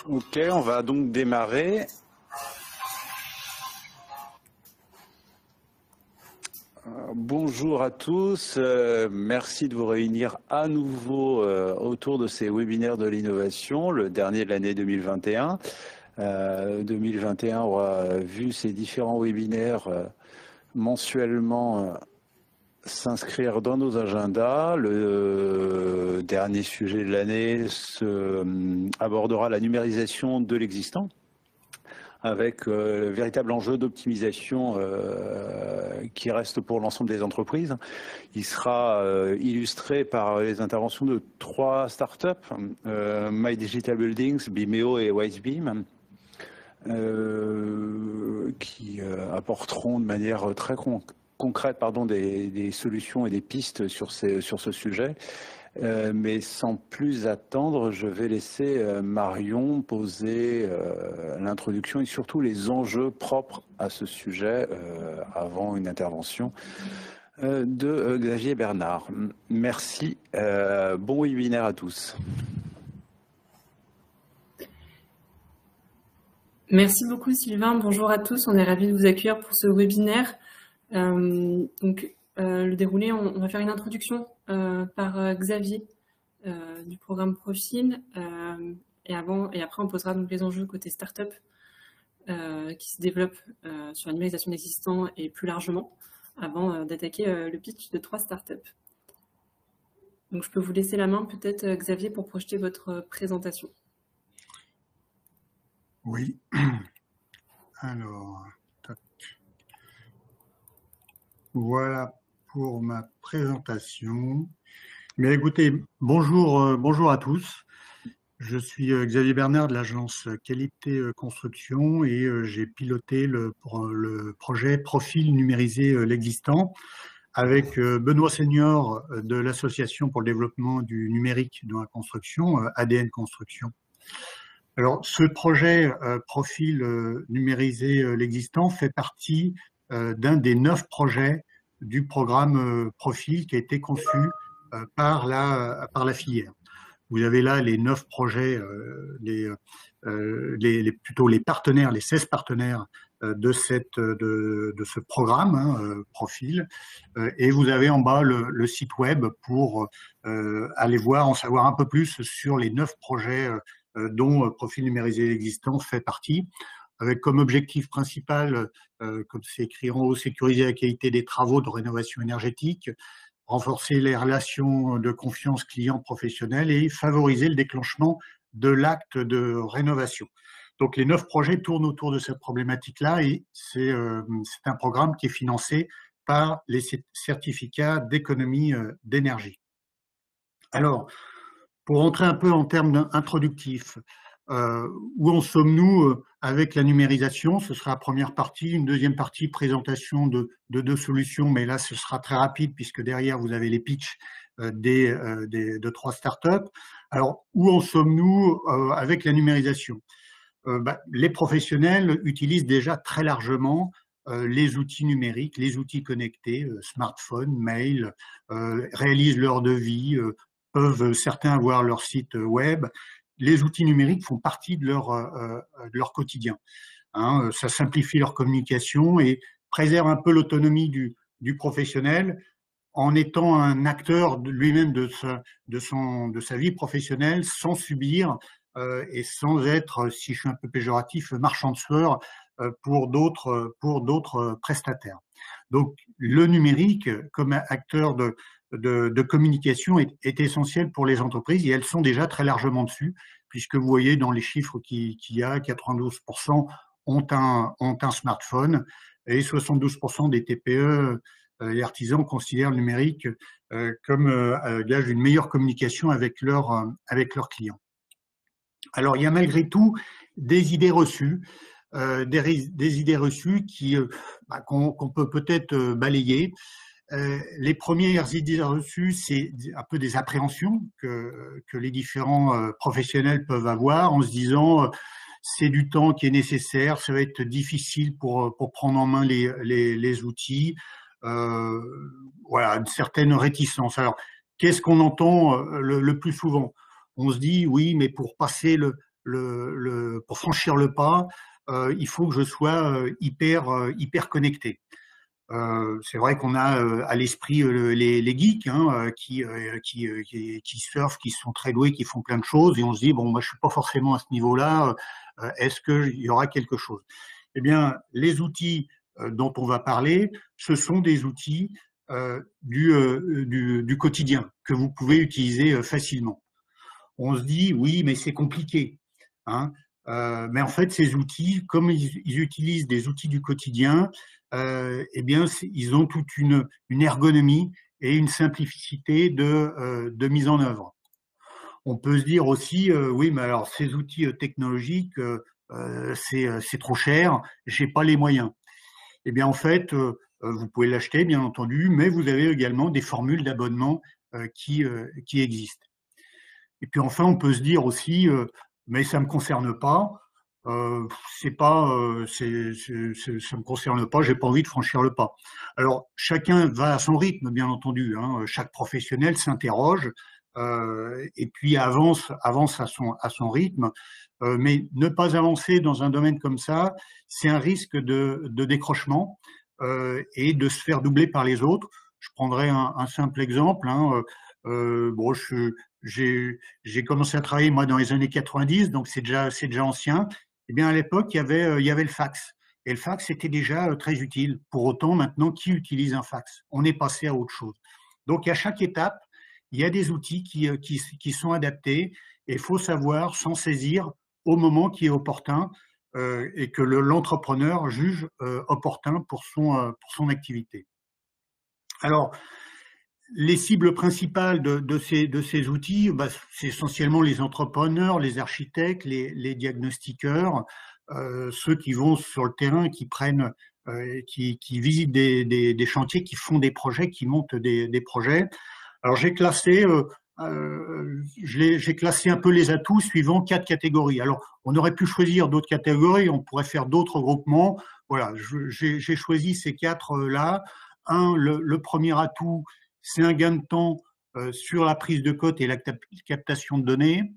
Ok, on va donc démarrer. Bonjour à tous, merci de vous réunir à nouveau autour de ces webinaires de l'innovation, le dernier de l'année 2021. 2021 aura vu ces différents webinaires mensuellement s'inscrire dans nos agendas. Le dernier sujet de l'année abordera la numérisation de l'existant, avec le véritable enjeu d'optimisation qui reste pour l'ensemble des entreprises. Il sera illustré par les interventions de 3 startups, My Digital Buildings, Bimeo et Wisebeam, qui apporteront de manière très concrète des solutions et des pistes sur ce sujet. Mais sans plus attendre, je vais laisser Marion poser l'introduction et surtout les enjeux propres à ce sujet avant une intervention de Xavier Bernard. Merci. Bon webinaire à tous. Merci beaucoup Sylvain. Bonjour à tous. On est ravis de vous accueillir pour ce webinaire. Le déroulé, on va faire une introduction par Xavier du programme Profil et après on posera donc les enjeux côté start-up qui se développent sur la numérisation existants et plus largement avant d'attaquer le pitch de 3 startups. Donc je peux vous laisser la main peut-être Xavier pour projeter votre présentation. Oui. Alors, tac. Voilà pour ma présentation. Mais écoutez, bonjour à tous. Je suis Xavier Bernard de l'agence Qualité Construction et j'ai piloté le projet Profil numériser l'existant avec Benoît Senior de l'association pour le développement du numérique dans la construction, ADN Construction. Alors, ce projet Profil numériser l'existant fait partie d'un des 9 projets du programme Profil qui a été conçu par la filière. Vous avez là les 9 projets, plutôt les partenaires, les 16 partenaires de ce programme Profil, et vous avez en bas le site web pour aller en savoir un peu plus sur les 9 projets dont Profil numérisé l'existant fait partie, avec comme objectif principal, comme c'est écrit en haut, sécuriser la qualité des travaux de rénovation énergétique, renforcer les relations de confiance client-professionnel et favoriser le déclenchement de l'acte de rénovation. Donc les 9 projets tournent autour de cette problématique-là et c'est un programme qui est financé par les certificats d'économie d'énergie. Alors, pour rentrer un peu en termes introductifs, où en sommes-nous avec la numérisation? Ce sera la première partie. Une deuxième partie, présentation de 2 solutions, mais là, ce sera très rapide puisque derrière, vous avez les pitchs de 3 startups. Alors, où en sommes-nous avec la numérisation? Les professionnels utilisent déjà très largement les outils numériques, les outils connectés, smartphone, mail, réalisent leurs devis, peuvent certains avoir leur site web. Les outils numériques font partie de leur quotidien. Ça simplifie leur communication et préserve un peu l'autonomie du professionnel en étant un acteur lui-même de sa vie professionnelle sans subir et sans être, si je suis un peu péjoratif, marchand de sueur pour d'autres prestataires. Donc, le numérique, comme acteur de communication, est essentiel pour les entreprises et elles sont déjà très largement dessus, puisque vous voyez dans les chiffres qu'il y a, 92% ont un smartphone et 72% des TPE et artisans considèrent le numérique comme gage d'une meilleure communication avec leurs clients. Alors, il y a malgré tout des idées reçues, des idées reçues qu'on peut peut-être balayer. Les premières idées reçues, c'est un peu des appréhensions que les différents professionnels peuvent avoir en se disant c'est du temps qui est nécessaire, ça va être difficile pour prendre en main les outils. Voilà, une certaine réticence. Alors, qu'est-ce qu'on entend le plus souvent? On se dit oui, mais pour passer pour franchir le pas, il faut que je sois hyper connecté. C'est vrai qu'on a à l'esprit les geeks qui surfent, qui sont très doués, qui font plein de choses, et on se dit bon, moi je suis pas forcément à ce niveau-là. Est-ce qu'il y aura quelque chose? Eh bien, les outils dont on va parler, ce sont des outils du quotidien que vous pouvez utiliser facilement. On se dit oui, mais c'est compliqué, hein. Mais en fait, ces outils, comme ils utilisent des outils du quotidien, eh bien, ils ont toute une ergonomie et une simplicité de mise en œuvre. On peut se dire aussi, oui, mais alors ces outils technologiques, c'est trop cher, j'ai pas les moyens. Eh bien, en fait, vous pouvez l'acheter, bien entendu, mais vous avez également des formules d'abonnement qui existent. Et puis enfin, on peut se dire aussi, mais ça me concerne pas. Ça me concerne pas, j'ai pas envie de franchir le pas. Alors chacun va à son rythme, bien entendu, hein. Chaque professionnel s'interroge et puis avance à son rythme. Mais ne pas avancer dans un domaine comme ça, c'est un risque de décrochement et de se faire doubler par les autres. Je prendrai un simple exemple, hein. Bon, j'ai commencé à travailler moi dans les années 90, donc c'est déjà ancien. Eh bien, à l'époque, il y avait le fax. Et le fax était déjà très utile. Pour autant, maintenant, qui utilise un fax? On est passé à autre chose. Donc, à chaque étape, il y a des outils qui sont adaptés et il faut savoir s'en saisir au moment qui est opportun et que l'entrepreneur juge opportun pour son activité. Alors, les cibles principales de ces outils, bah, c'est essentiellement les entrepreneurs, les architectes, les diagnostiqueurs, ceux qui vont sur le terrain, qui prennent, qui visitent des chantiers, qui font des projets, qui montent des projets. Alors j'ai classé un peu les atouts suivant 4 catégories. Alors on aurait pu choisir d'autres catégories, on pourrait faire d'autres groupements. Voilà, j'ai choisi ces 4 là. Le premier atout, c'est un gain de temps sur la prise de cote et la captation de données.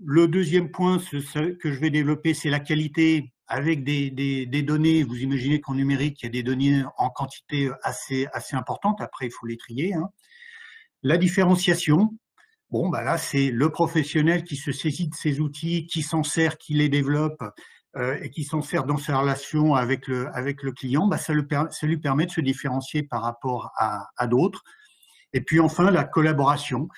Le deuxième point que je vais développer, c'est la qualité avec des données. Vous imaginez qu'en numérique, il y a des données en quantité assez importante. Après, il faut les trier, hein. La différenciation, bon, bah là, c'est le professionnel qui se saisit de ces outils, qui s'en sert, qui les développe et qui s'en sert dans sa relation avec le client. Bah, ça lui permet de se différencier par rapport à d'autres. Et puis enfin, la collaboration.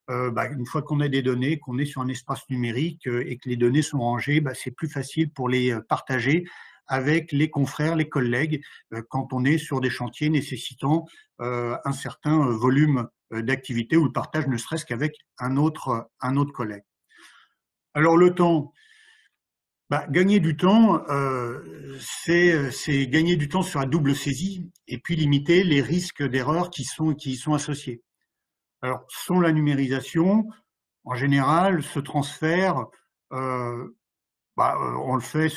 Bah, une fois qu'on a des données, qu'on est sur un espace numérique et que les données sont rangées, bah, c'est plus facile pour les partager avec les confrères, les collègues, quand on est sur des chantiers nécessitant un certain volume d'activité ou le partage ne serait-ce qu'avec un autre collègue. Alors le temps, bah, gagner du temps, c'est gagner du temps sur la double saisie et puis limiter les risques d'erreur qui y sont associés. Alors, sans la numérisation, en général, ce transfert, on le fait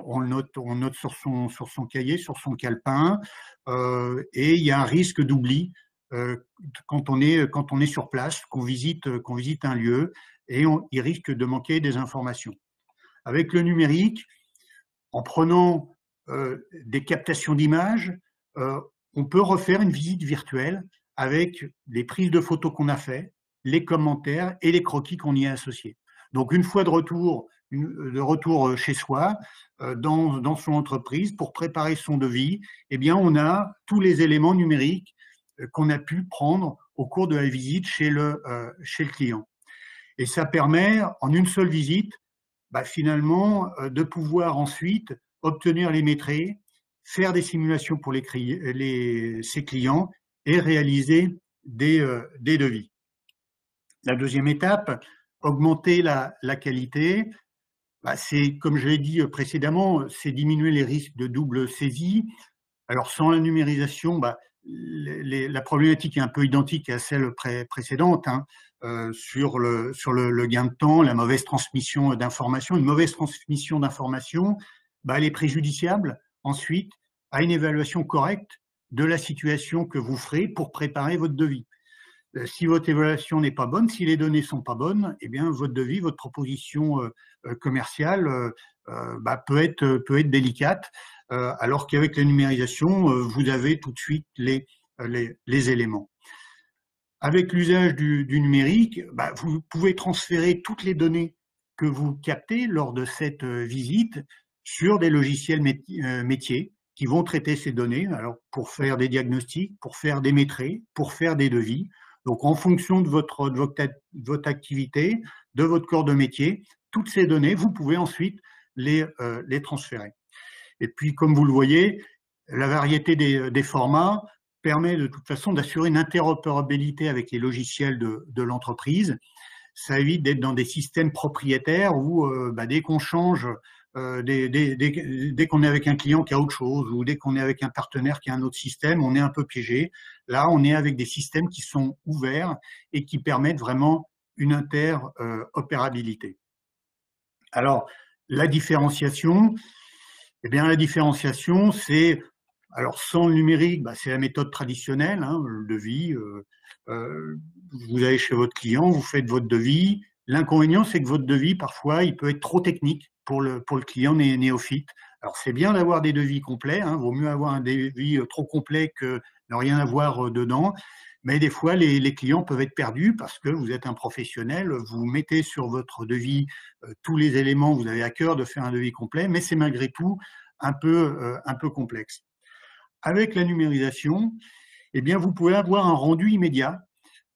on note sur son cahier, sur son calepin, et il y a un risque d'oubli quand on est sur place, qu'on visite un lieu, et il risque de manquer des informations. Avec le numérique, en prenant des captations d'images, on peut refaire une visite virtuelle avec les prises de photos qu'on a fait, les commentaires et les croquis qu'on y a associés. Donc, une fois de retour chez soi, dans son entreprise, pour préparer son devis, eh bien, on a tous les éléments numériques qu'on a pu prendre au cours de la visite chez le client. Et ça permet, en une seule visite, bah, finalement, de pouvoir ensuite obtenir les métriques, faire des simulations pour ses clients et réaliser des devis. La deuxième étape, augmenter la qualité, bah, c'est, comme je l'ai dit précédemment, c'est diminuer les risques de double saisie. Alors, sans la numérisation, bah, la problématique est un peu identique à celle précédente, hein, sur le gain de temps, la mauvaise transmission d'informations. Une mauvaise transmission d'informations, bah, elle est préjudiciable ensuite à une évaluation correcte de la situation que vous ferez pour préparer votre devis. Si votre évaluation n'est pas bonne, si les données sont pas bonnes, eh bien votre devis, votre proposition commerciale peut être délicate, alors qu'avec la numérisation, vous avez tout de suite les éléments. Avec l'usage du numérique, vous pouvez transférer toutes les données que vous captez lors de cette visite sur des logiciels métiers qui vont traiter ces données, alors pour faire des diagnostics, pour faire des métrés, pour faire des devis. Donc, en fonction de votre activité, de votre corps de métier, toutes ces données, vous pouvez ensuite les transférer. Et puis, comme vous le voyez, la variété des formats permet de toute façon d'assurer une interopérabilité avec les logiciels de l'entreprise. Ça évite d'être dans des systèmes propriétaires où dès qu'on change, dès qu'on est avec un client qui a autre chose ou dès qu'on est avec un partenaire qui a un autre système, on est un peu piégé. Là, on est avec des systèmes qui sont ouverts et qui permettent vraiment une interopérabilité. Alors, la différenciation, eh bien, la différenciation, c'est, alors sans le numérique, c'est la méthode traditionnelle, le devis. Vous allez chez votre client, vous faites votre devis. L'inconvénient, c'est que votre devis, parfois, il peut être trop technique pour le client néophyte. Alors, c'est bien d'avoir des devis complets, vaut mieux avoir un devis trop complet que ne rien avoir dedans. Mais des fois, les clients peuvent être perdus parce que vous êtes un professionnel, vous mettez sur votre devis tous les éléments, vous avez à cœur de faire un devis complet, mais c'est malgré tout un peu complexe. Avec la numérisation, eh bien, vous pouvez avoir un rendu immédiat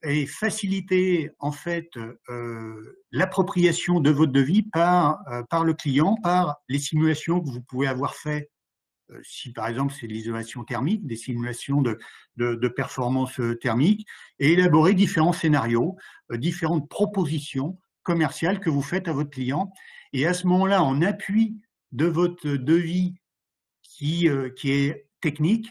et faciliter en fait l'appropriation de votre devis par le client, par les simulations que vous pouvez avoir fait. Si par exemple c'est de l'isolation thermique, des simulations de performance thermique, et élaborer différents scénarios, différentes propositions commerciales que vous faites à votre client. Et à ce moment-là, en appui de votre devis qui est technique,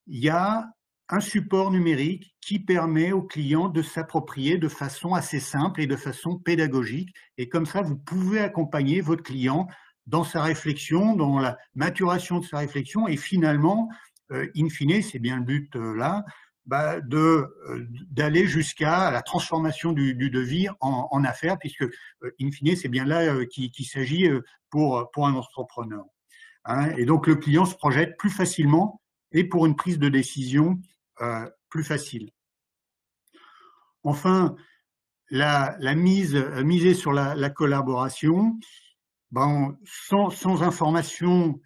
il y a un support numérique qui permet au client de s'approprier de façon assez simple et de façon pédagogique. Et comme ça, vous pouvez accompagner votre client dans sa réflexion, dans la maturation de sa réflexion, et finalement, in fine, c'est bien le but là, d'aller jusqu'à la transformation du devis en affaires, puisque in fine, c'est bien là qu'il s'agit pour un entrepreneur. Et donc, le client se projette plus facilement et pour une prise de décision plus facile. Enfin, miser sur la collaboration, sans information,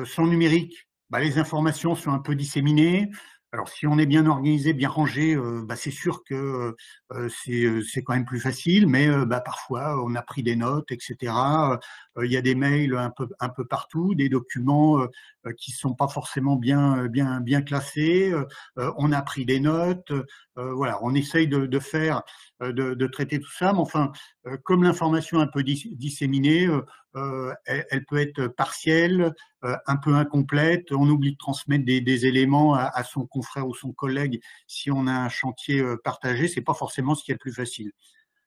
sans numérique, les informations sont un peu disséminées. Alors, si on est bien organisé, bien rangé, c'est sûr que c'est quand même plus facile, mais parfois, on a pris des notes, etc. Il y a des mails un peu partout, des documents qui sont pas forcément bien classés. On a pris des notes. Voilà, on essaye de traiter tout ça, mais enfin, comme l'information est un peu disséminée, elle peut être partielle, un peu incomplète. On oublie de transmettre des éléments à son confrère ou son collègue si on a un chantier partagé. C'est pas forcément ce qui est le plus facile.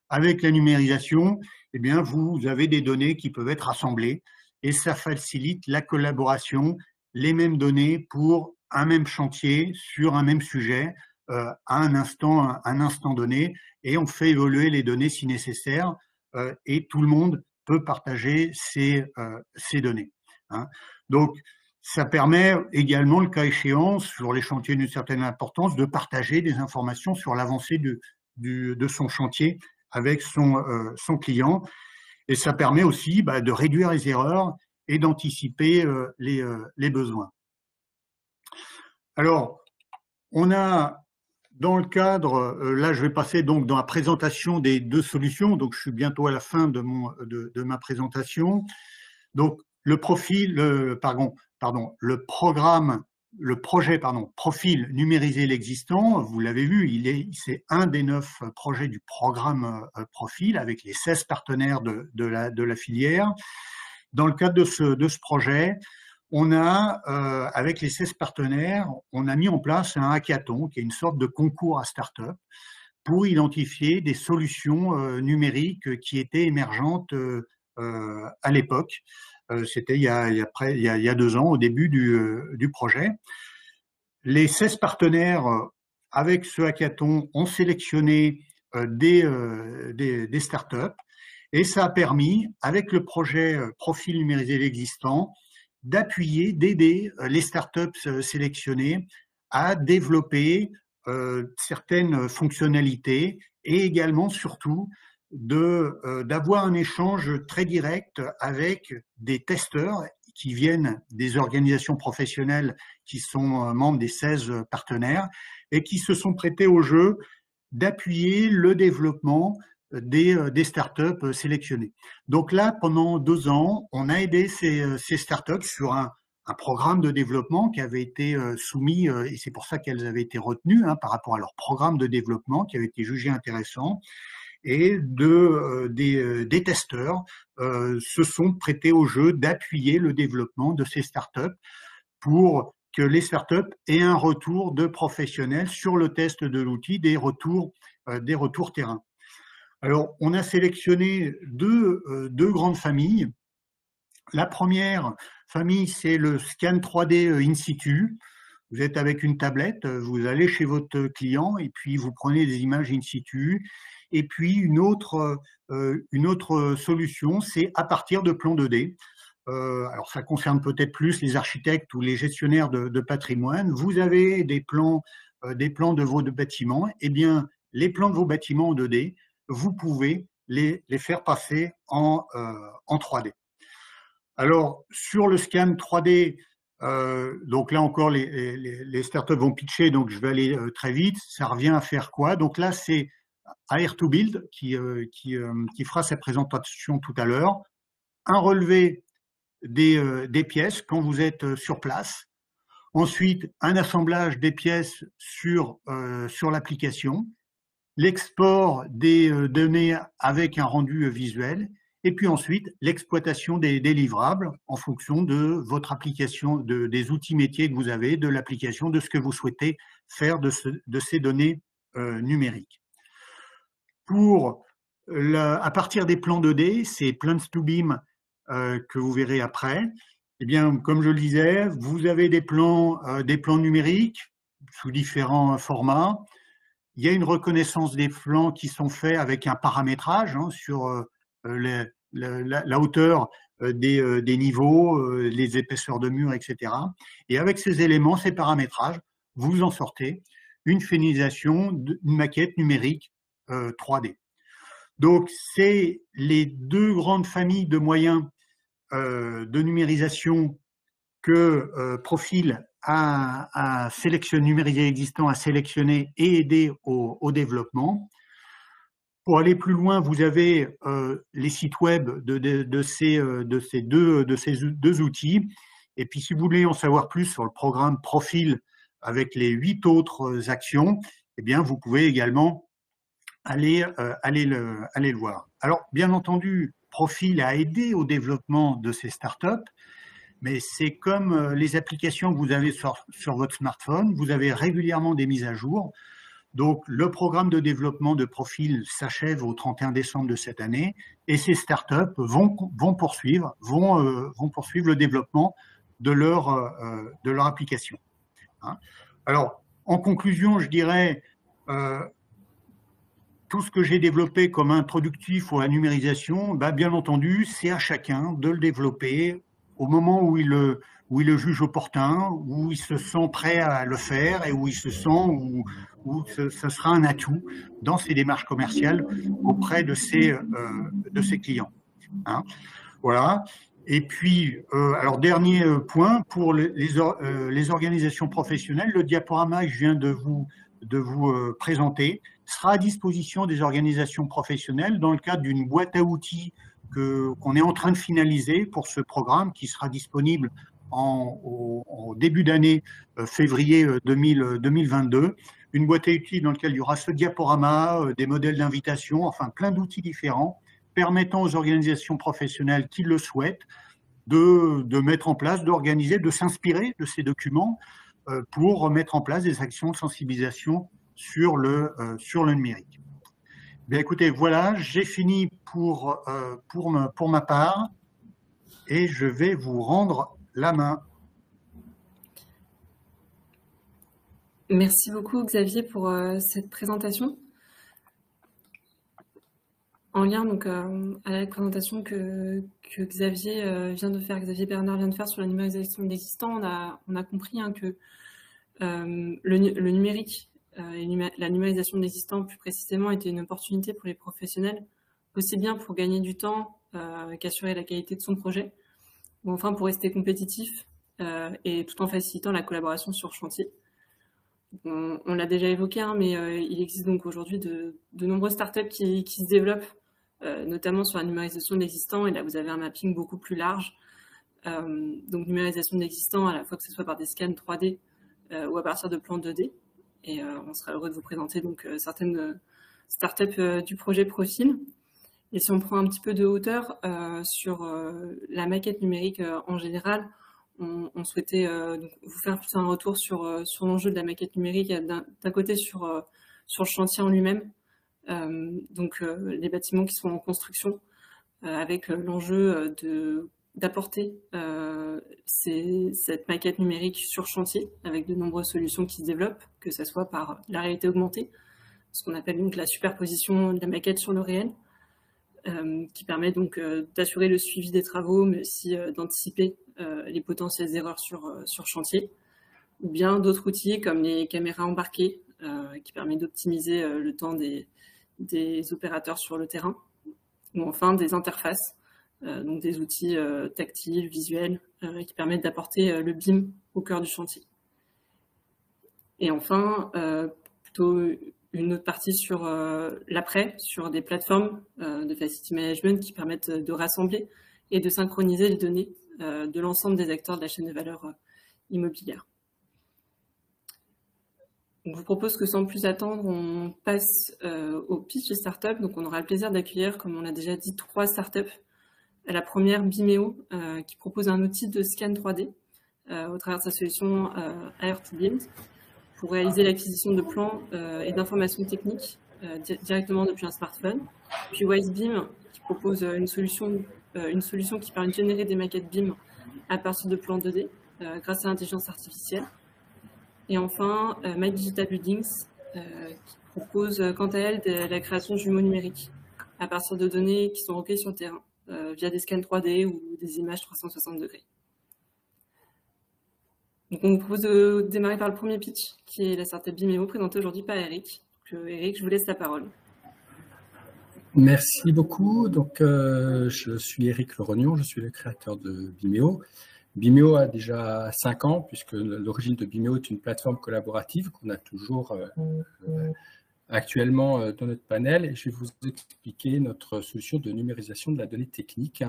Avec la numérisation, eh bien, vous avez des données qui peuvent être rassemblées et ça facilite la collaboration, les mêmes données pour un même chantier sur un même sujet à un instant donné, et on fait évoluer les données si nécessaire et tout le monde peut partager ces données. Donc, ça permet également, le cas échéant, sur les chantiers d'une certaine importance, de partager des informations sur l'avancée de son chantier avec son client. Et ça permet aussi de réduire les erreurs et d'anticiper les besoins. Alors, on a, dans le cadre, là je vais passer donc dans la présentation des deux solutions, donc je suis bientôt à la fin de ma présentation. Donc, le projet Profil numériser l'existant, vous l'avez vu, c'est un des 9 projets du programme Profil avec les 16 partenaires de la filière. Dans le cadre de ce projet, on a, avec les 16 partenaires, on a mis en place un hackathon qui est une sorte de concours à start-up pour identifier des solutions numériques qui étaient émergentes à l'époque. C'était il y a 2 ans, au début du projet. Les 16 partenaires avec ce hackathon, ont sélectionné des startups et ça a permis, avec le projet Profil numérisé existant, d'appuyer, d'aider les startups sélectionnées à développer certaines fonctionnalités et également, surtout, d'avoir un échange très direct avec des testeurs qui viennent des organisations professionnelles qui sont membres des 16 partenaires et qui se sont prêtés au jeu d'appuyer le développement des startups sélectionnées. Donc là, pendant 2 ans, on a aidé ces startups sur un programme de développement qui avait été soumis, et c'est pour ça qu'elles avaient été retenues par rapport à leur programme de développement qui avait été jugé intéressant, et des testeurs se sont prêtés au jeu d'appuyer le développement de ces startups pour que les startups aient un retour de professionnels sur le test de l'outil, des retours terrain. Alors, on a sélectionné deux grandes familles. La première famille, c'est le scan 3D in situ. Vous êtes avec une tablette, vous allez chez votre client et puis vous prenez des images in situ. Et puis une autre solution, c'est à partir de plans 2D. Alors ça concerne peut-être plus les architectes ou les gestionnaires de patrimoine. Vous avez des plans de vos bâtiments. Eh bien, les plans de vos bâtiments en 2D, vous pouvez les faire passer en 3D. Alors, sur le scan 3D, donc là encore, les startups vont pitcher, donc je vais aller très vite. Ça revient à faire quoi? Donc là, c'est Air2Build qui fera sa présentation tout à l'heure. Un relevé des pièces quand vous êtes sur place. Ensuite, un assemblage des pièces sur l'application. L'export des données avec un rendu visuel. Et puis ensuite, l'exploitation des livrables en fonction de votre application, des outils métiers que vous avez, de l'application, de ce que vous souhaitez faire de ces données numériques. À partir des plans 2D, ces plans to beam que vous verrez après, eh bien, comme je le disais, vous avez des plans numériques sous différents formats. Il y a une reconnaissance des plans qui sont faits avec un paramétrage sur la hauteur des niveaux, les épaisseurs de murs, etc. Et avec ces éléments, ces paramétrages, vous en sortez une finalisation, une maquette numérique 3D. Donc, c'est les deux grandes familles de moyens de numérisation que Profil a sélectionné, numérisé existant, a sélectionné et aidé au développement. Pour aller plus loin, vous avez les sites web de ces deux outils. Et puis, si vous voulez en savoir plus sur le programme Profil avec les 8 autres actions, eh bien, vous pouvez également aller le voir. Alors, bien entendu, Profil a aidé au développement de ces startups, mais c'est comme les applications que vous avez sur votre smartphone, vous avez régulièrement des mises à jour. Donc, le programme de développement de Profil s'achève au 31 décembre de cette année et ces startups vont poursuivre le développement de leur application. Alors, en conclusion, je dirais tout ce que j'ai développé comme introductif à la numérisation, bien entendu, c'est à chacun de le développer au moment où il le juge opportun, où il se sent prêt à le faire et où il se sent où ce sera un atout dans ses démarches commerciales auprès de ses clients. Voilà. Et puis, alors dernier point, pour les organisations professionnelles, le diaporama que je viens de vous présenter sera à disposition des organisations professionnelles dans le cadre d'une boîte à outils qu'on est en train de finaliser pour ce programme qui sera disponible au début d'année février 2022. Une boîte à outils dans laquelle il y aura ce diaporama, des modèles d'invitation, enfin plein d'outils différents permettant aux organisations professionnelles qui le souhaitent de mettre en place, d'organiser, de s'inspirer de ces documents pour mettre en place des actions de sensibilisation sur le numérique. Bien, écoutez, voilà, j'ai fini pour ma part et je vais vous rendre la main. Merci beaucoup Xavier pour cette présentation. En lien donc, à la présentation que Xavier vient de faire, Xavier Bernard vient de faire sur la numérisation de l'existant, on a compris hein, que le numérique et la numérisation de l'existant plus précisément était une opportunité pour les professionnels, aussi bien pour gagner du temps qu'assurer la qualité de son projet, ou enfin pour rester compétitif et tout en facilitant la collaboration sur chantier. On l'a déjà évoqué, hein, mais il existe donc aujourd'hui de nombreuses startups qui se développent, notamment sur la numérisation de l'existant, et là vous avez un mapping beaucoup plus large. Donc numérisation de l'existant, à la fois que ce soit par des scans 3D ou à partir de plans 2D. Et on sera heureux de vous présenter donc certaines startups du projet Profil. Et si on prend un petit peu de hauteur sur la maquette numérique en général, on souhaitait donc vous faire plus un retour sur l'enjeu de la maquette numérique, d'un côté sur le chantier en lui-même, donc les bâtiments qui sont en construction, avec l'enjeu d'apporter cette maquette numérique sur chantier, avec de nombreuses solutions qui se développent, que ce soit par la réalité augmentée, ce qu'on appelle donc la superposition de la maquette sur le réel, qui permet donc d'assurer le suivi des travaux, mais aussi d'anticiper les potentielles erreurs sur chantier, ou bien d'autres outils comme les caméras embarquées, qui permet d'optimiser le temps des opérateurs sur le terrain, ou enfin des interfaces, donc des outils tactiles, visuels, qui permettent d'apporter le BIM au cœur du chantier. Et enfin, plutôt une autre partie sur l'après, sur des plateformes de facility management qui permettent de rassembler et de synchroniser les données de l'ensemble des acteurs de la chaîne de valeur immobilière. Donc, je vous propose que sans plus attendre, on passe au pitch de start-up. Donc on aura le plaisir d'accueillir, comme on l'a déjà dit, 3 startups. La première, Bimeo, qui propose un outil de scan 3D au travers de sa solution AR2Build pour réaliser l'acquisition de plans et d'informations techniques directement depuis un smartphone. Puis WiseBIM, qui propose une solution qui permet de générer des maquettes BIM à partir de plans 2D grâce à l'intelligence artificielle. Et enfin, My Digital Buildings, qui propose quant à elle la création de jumeaux numériques à partir de données qui sont recueillies sur le terrain via des scans 3D ou des images 360 degrés. Donc on vous propose de démarrer par le premier pitch, qui est la startup Bimeo, présentée aujourd'hui par Eric. Donc, Eric, je vous laisse la parole. Merci beaucoup. Donc, je suis Eric Lerognon, je suis le créateur de Bimeo. Bimeo a déjà 5 ans, puisque l'origine de Bimeo est une plateforme collaborative qu'on a toujours actuellement dans notre panel. Et je vais vous expliquer notre solution de numérisation de la donnée technique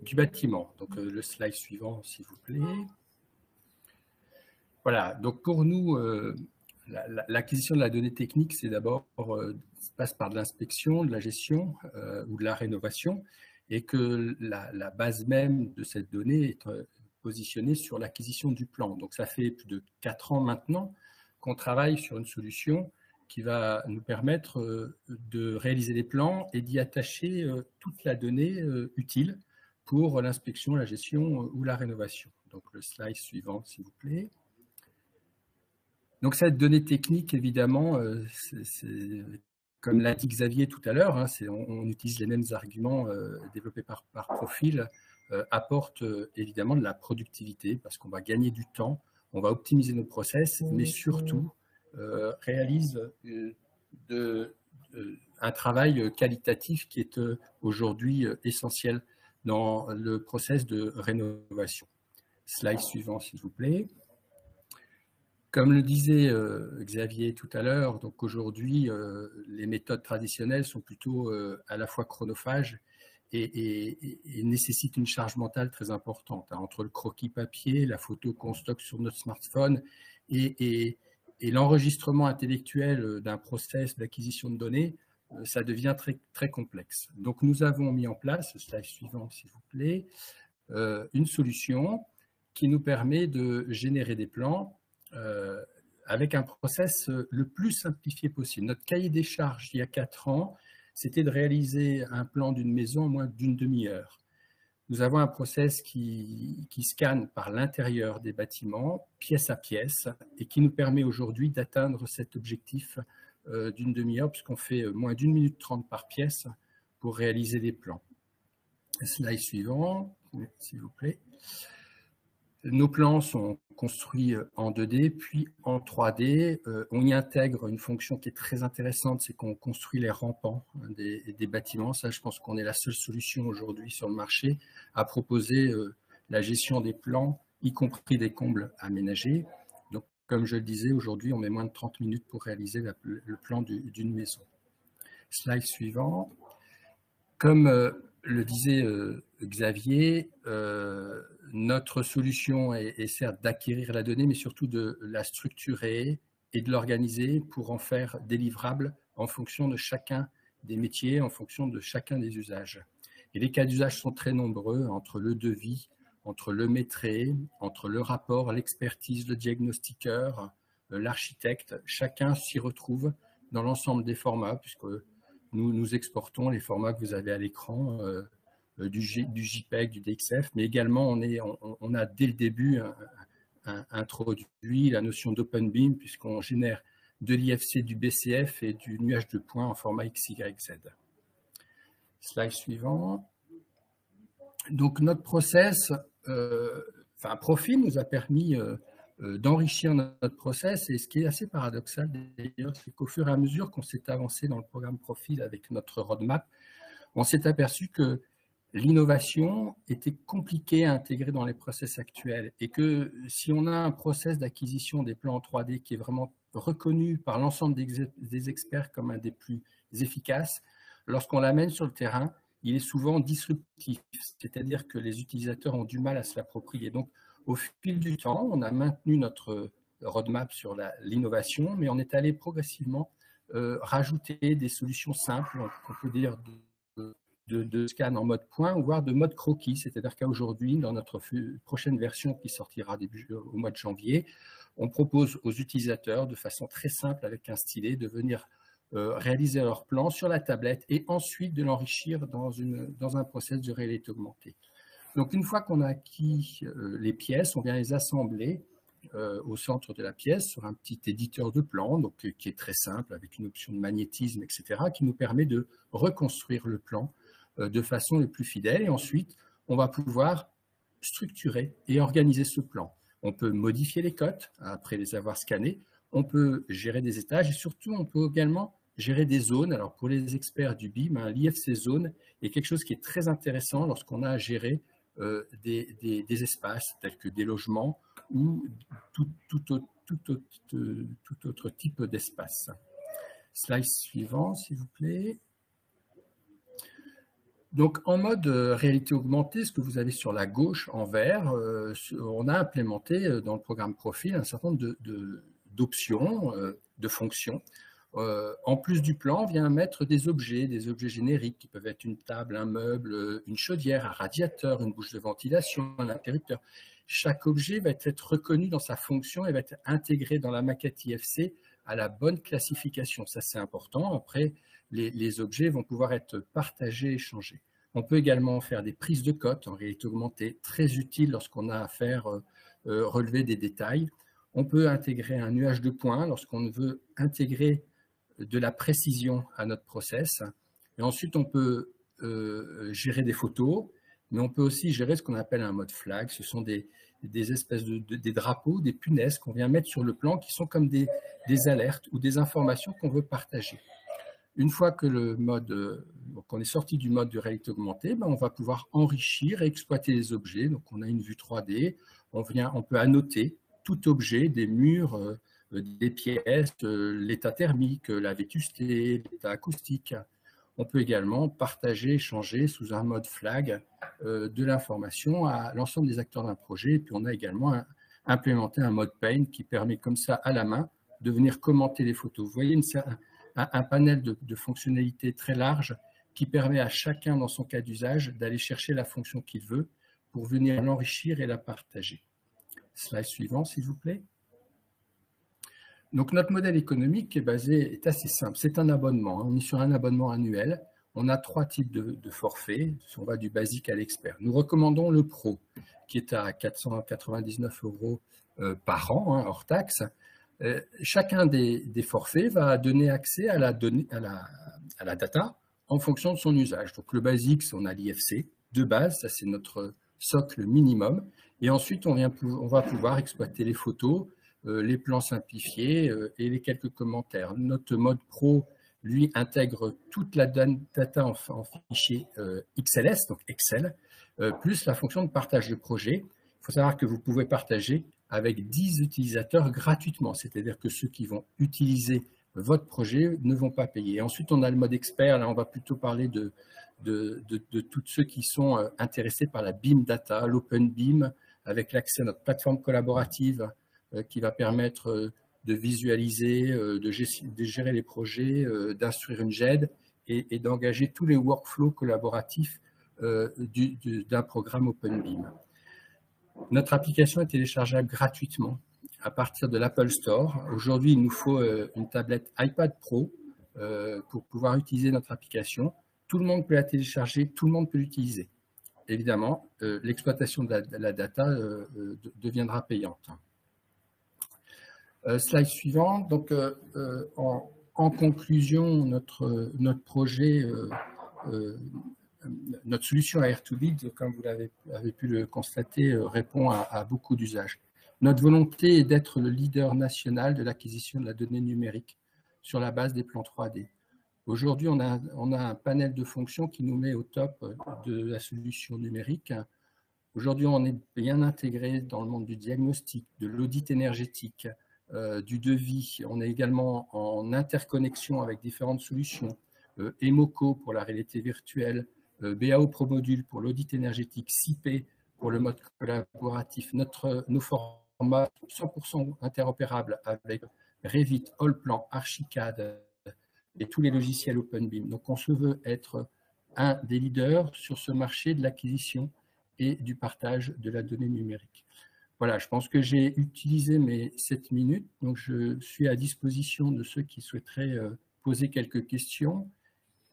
du bâtiment. Donc, le slide suivant, s'il vous plaît. Voilà, donc pour nous, l'acquisition de la donnée technique, c'est d'abord, passe par de l'inspection, de la gestion ou de la rénovation, et que la base même de cette donnée est positionnée sur l'acquisition du plan. Donc ça fait plus de 4 ans maintenant qu'on travaille sur une solution qui va nous permettre de réaliser des plans et d'y attacher toute la donnée utile pour l'inspection, la gestion ou la rénovation. Donc le slide suivant, s'il vous plaît. Donc cette donnée technique, évidemment, comme l'a dit Xavier tout à l'heure, hein, on utilise les mêmes arguments développés par Profil, apporte évidemment de la productivité parce qu'on va gagner du temps, on va optimiser nos process, mais surtout réalise un travail qualitatif qui est aujourd'hui essentiel dans le process de rénovation. Slide suivant, s'il vous plaît. Comme le disait Xavier tout à l'heure, donc aujourd'hui, les méthodes traditionnelles sont plutôt à la fois chronophages et nécessitent une charge mentale très importante, hein, entre le croquis papier, la photo qu'on stocke sur notre smartphone et l'enregistrement intellectuel d'un process d'acquisition de données, ça devient très, très complexe. Donc nous avons mis en place, slide suivant s'il vous plaît, une solution qui nous permet de générer des plans avec un process le plus simplifié possible. Notre cahier des charges il y a 4 ans, c'était de réaliser un plan d'une maison en moins d'une demi-heure. nous avons un process qui scanne par l'intérieur des bâtiments, pièce à pièce, et qui nous permet aujourd'hui d'atteindre cet objectif d'une demi-heure, puisqu'on fait moins d'1 minute 30 par pièce pour réaliser des plans. Slide suivant, s'il vous plaît. Nos plans sont construits en 2D, puis en 3D. On y intègre une fonction qui est très intéressante, c'est qu'on construit les rampants des bâtiments. Ça, je pense qu'on est la seule solution aujourd'hui sur le marché à proposer la gestion des plans, y compris des combles aménagés. Donc, comme je le disais, aujourd'hui, on met moins de 30 minutes pour réaliser le plan d'une maison. Slide suivant. Comme le disait Xavier, notre solution est certes d'acquérir la donnée, mais surtout de la structurer et de l'organiser pour en faire des livrables en fonction de chacun des métiers, en fonction de chacun des usages. Et les cas d'usage sont très nombreux, entre le devis, entre le maîtré, entre le rapport, l'expertise, le diagnostiqueur, l'architecte. Chacun s'y retrouve dans l'ensemble des formats, puisque nous exportons les formats que vous avez à l'écran, du JPEG, du DXF, mais également on a dès le début introduit la notion d'OpenBeam, puisqu'on génère de l'IFC, du BCF et du nuage de points en format XYZ. Slide suivant. Donc notre process, Profil nous a permis d'enrichir notre process, et ce qui est assez paradoxal d'ailleurs, c'est qu'au fur et à mesure qu'on s'est avancé dans le programme Profil avec notre roadmap, on s'est aperçu que l'innovation était compliquée à intégrer dans les process actuels, et que si on a un process d'acquisition des plans en 3D qui est vraiment reconnu par l'ensemble des experts comme un des plus efficaces, lorsqu'on l'amène sur le terrain, il est souvent disruptif, c'est-à-dire que les utilisateurs ont du mal à se l'approprier. Donc, au fil du temps, on a maintenu notre roadmap sur l'innovation, mais on est allé progressivement rajouter des solutions simples, on peut dire de scan en mode point, voire de mode croquis, c'est-à-dire qu'aujourd'hui, dans notre prochaine version qui sortira au mois de janvier, on propose aux utilisateurs de façon très simple avec un stylet de venir réaliser leur plan sur la tablette et ensuite de l'enrichir dans un process de réalité augmentée. Donc, une fois qu'on a acquis les pièces, on vient les assembler au centre de la pièce sur un petit éditeur de plan, donc, qui est très simple, avec une option de magnétisme, etc., qui nous permet de reconstruire le plan de façon le plus fidèle. Et ensuite, on va pouvoir structurer et organiser ce plan. On peut modifier les cotes après les avoir scannés, on peut gérer des étages et surtout, on peut également gérer des zones. Alors, pour les experts du BIM, l'IFC zone est quelque chose qui est très intéressant lorsqu'on a à gérer des espaces tels que des logements ou tout autre type d'espace. Slide suivant, s'il vous plaît. Donc, en mode réalité augmentée, ce que vous avez sur la gauche en vert, on a implémenté dans le programme Profil un certain nombre d'options, de fonctions. En plus du plan, on vient mettre des objets génériques qui peuvent être une table, un meuble, une chaudière, un radiateur, une bouche de ventilation, un interrupteur. Chaque objet va être reconnu dans sa fonction et va être intégré dans la maquette IFC à la bonne classification. Ça, c'est important. Après, les objets vont pouvoir être partagés, échangés. On peut également faire des prises de cotes en réalité augmentée, très utiles lorsqu'on a à faire relever des détails. On peut intégrer un nuage de points lorsqu'on veut intégrer de la précision à notre process. Et ensuite, on peut gérer des photos, mais on peut aussi gérer ce qu'on appelle un mode flag. Ce sont des espèces des drapeaux, des punaises qu'on vient mettre sur le plan qui sont comme des alertes ou des informations qu'on veut partager. Une fois que qu'on est sorti du mode de réalité augmentée, on va pouvoir enrichir et exploiter les objets. Donc, on a une vue 3D, on peut annoter tout objet, des murs, des pièces, l'état thermique, la vétusté, l'état acoustique. On peut également partager, échanger sous un mode flag de l'information à l'ensemble des acteurs d'un projet. Et puis, on a également implémenté un mode paint qui permet comme ça, à la main, de venir commenter les photos. Vous voyez un panel de fonctionnalités très large qui permet à chacun, dans son cas d'usage, d'aller chercher la fonction qu'il veut pour venir l'enrichir et la partager. Slide suivant, s'il vous plaît. Donc, notre modèle économique est assez simple. C'est un abonnement. On est sur un abonnement annuel. on a 3 types de forfaits, si on va du basique à l'expert. Nous recommandons le Pro, qui est à 499 € par an, hein, hors taxe. Chacun des forfaits va donner accès à la data en fonction de son usage. Donc le basique, on a l'IFC de base, ça c'est notre socle minimum. Et ensuite, on va pouvoir exploiter les photos, les plans simplifiés et les quelques commentaires. Notre mode Pro, lui, intègre toute la data en fichier XLS, donc Excel, plus la fonction de partage de projet. Il faut savoir que vous pouvez partager avec 10 utilisateurs gratuitement, c'est-à-dire que ceux qui vont utiliser votre projet ne vont pas payer. Et ensuite, on a le mode expert, là on va plutôt parler de tous ceux qui sont intéressés par la BIM Data, l'Open BIM, avec l'accès à notre plateforme collaborative qui va permettre de visualiser, de gérer les projets, d'instruire une GED et d'engager tous les workflows collaboratifs d'un programme Open BIM. Notre application est téléchargeable gratuitement à partir de l'Apple Store. Aujourd'hui, il nous faut une tablette iPad Pro pour pouvoir utiliser notre application. Tout le monde peut la télécharger, tout le monde peut l'utiliser. Évidemment, l'exploitation de la data deviendra payante. Slide suivant. Donc, en conclusion, notre projet, notre solution à Air2Build, comme vous avez pu le constater, répond à beaucoup d'usages. Notre volonté est d'être le leader national de l'acquisition de la donnée numérique sur la base des plans 3D. Aujourd'hui, on a un panel de fonctions qui nous met au top de la solution numérique. Aujourd'hui, on est bien intégré dans le monde du diagnostic, de l'audit énergétique, du devis. On est également en interconnexion avec différentes solutions. Emoco pour la réalité virtuelle, BAO ProModule pour l'audit énergétique, CIP pour le mode collaboratif. Nos formats 100% interopérables avec Revit, Allplan, Archicad et tous les logiciels OpenBIM. Donc, on se veut être un des leaders sur ce marché de l'acquisition et du partage de la donnée numérique. Voilà, je pense que j'ai utilisé mes 7 minutes, donc je suis à disposition de ceux qui souhaiteraient poser quelques questions.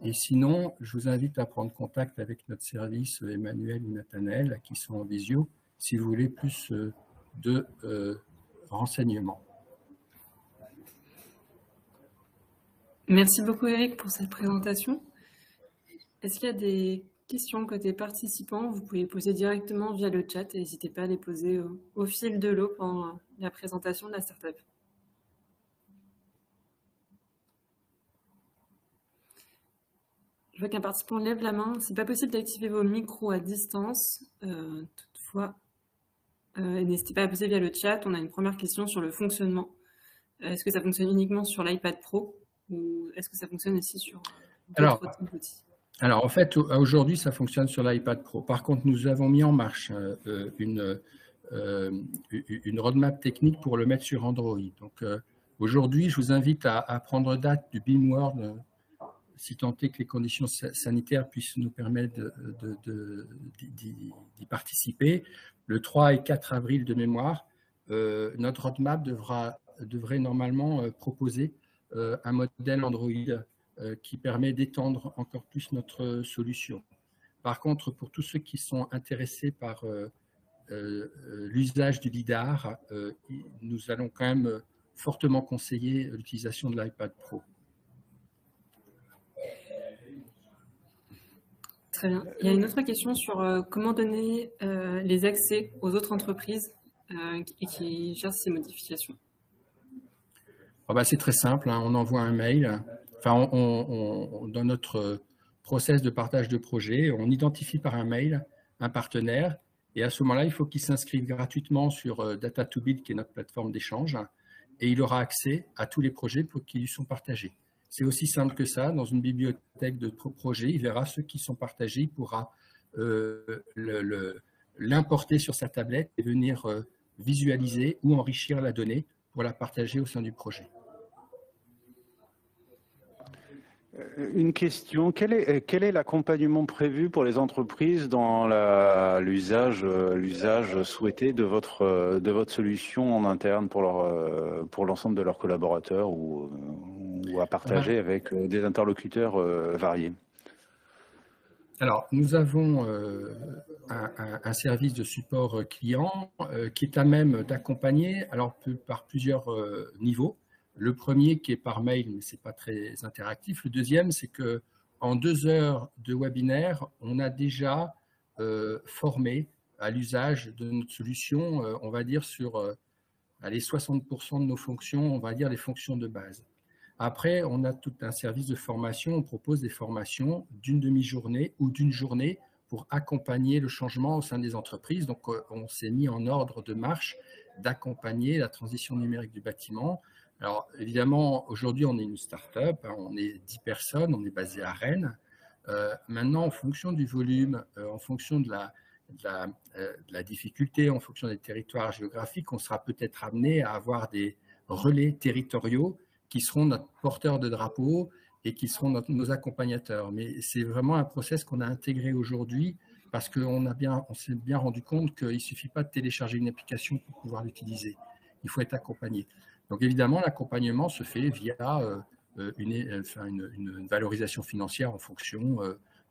Et sinon, je vous invite à prendre contact avec notre service, Emmanuel ou Nathanaël, qui sont en visio, si vous voulez plus de renseignements. Merci beaucoup Eric pour cette présentation. Est-ce qu'il y a des questions côté participants? Vous pouvez les poser directement via le chat et n'hésitez pas à les poser au fil de l'eau pendant la présentation de la startup. Je vois qu'un participant lève la main. C'est pas possible d'activer vos micros à distance. Toutefois, n'hésitez pas à poser via le chat. On a une première question sur le fonctionnement. Est-ce que ça fonctionne uniquement sur l'iPad Pro ou est-ce que ça fonctionne aussi sur d'autres types d'outils? Alors, en fait, aujourd'hui, ça fonctionne sur l'iPad Pro. Par contre, nous avons mis en marche une roadmap technique pour le mettre sur Android. Donc, aujourd'hui, je vous invite à prendre date du BIM World, si tant est que les conditions sanitaires puissent nous permettre d'y participer. Le 3 et 4 avril de mémoire, notre roadmap devrait normalement proposer un modèle Android qui permet d'étendre encore plus notre solution. Par contre, pour tous ceux qui sont intéressés par l'usage du LiDAR, nous allons quand même fortement conseiller l'utilisation de l'iPad Pro. Très bien. Il y a une autre question sur comment donner les accès aux autres entreprises qui gèrent ces modifications. Oh bah, c'est très simple, hein, on envoie un mail. Enfin, dans notre process de partage de projet, on identifie par un mail un partenaire et à ce moment-là, il faut qu'il s'inscrive gratuitement sur Data2Build, qui est notre plateforme d'échange, et il aura accès à tous les projets qui lui sont partagés. C'est aussi simple que ça. Dans une bibliothèque de projets, il verra ceux qui sont partagés, il pourra l'importer sur sa tablette et venir visualiser ou enrichir la donnée pour la partager au sein du projet. Une question, quel est l'accompagnement prévu pour les entreprises dans l'usage souhaité de votre solution en interne pour l'ensemble de leurs collaborateurs ou à partager avec des interlocuteurs variés? Alors, nous avons un service de support client qui est à même d'accompagner par plusieurs niveaux. Le premier qui est par mail, mais ce n'est pas très interactif. Le deuxième, c'est qu'en 2 heures de webinaire, on a déjà formé à l'usage de notre solution, on va dire sur les 60% de nos fonctions, on va dire les fonctions de base. Après, on a tout un service de formation. On propose des formations d'une demi-journée ou d'une journée pour accompagner le changement au sein des entreprises. Donc, on s'est mis en ordre de marche d'accompagner la transition numérique du bâtiment. Alors, évidemment, aujourd'hui, on est une start-up, hein, on est 10 personnes, on est basé à Rennes. Maintenant, en fonction du volume, en fonction de la difficulté, en fonction des territoires géographiques, on sera peut-être amené à avoir des relais territoriaux qui seront notre porteur de drapeau et qui seront nos accompagnateurs. Mais c'est vraiment un process qu'on a intégré aujourd'hui parce qu'on s'est bien rendu compte qu'il ne suffit pas de télécharger une application pour pouvoir l'utiliser. Il faut être accompagné. Donc évidemment, l'accompagnement se fait via une valorisation financière en fonction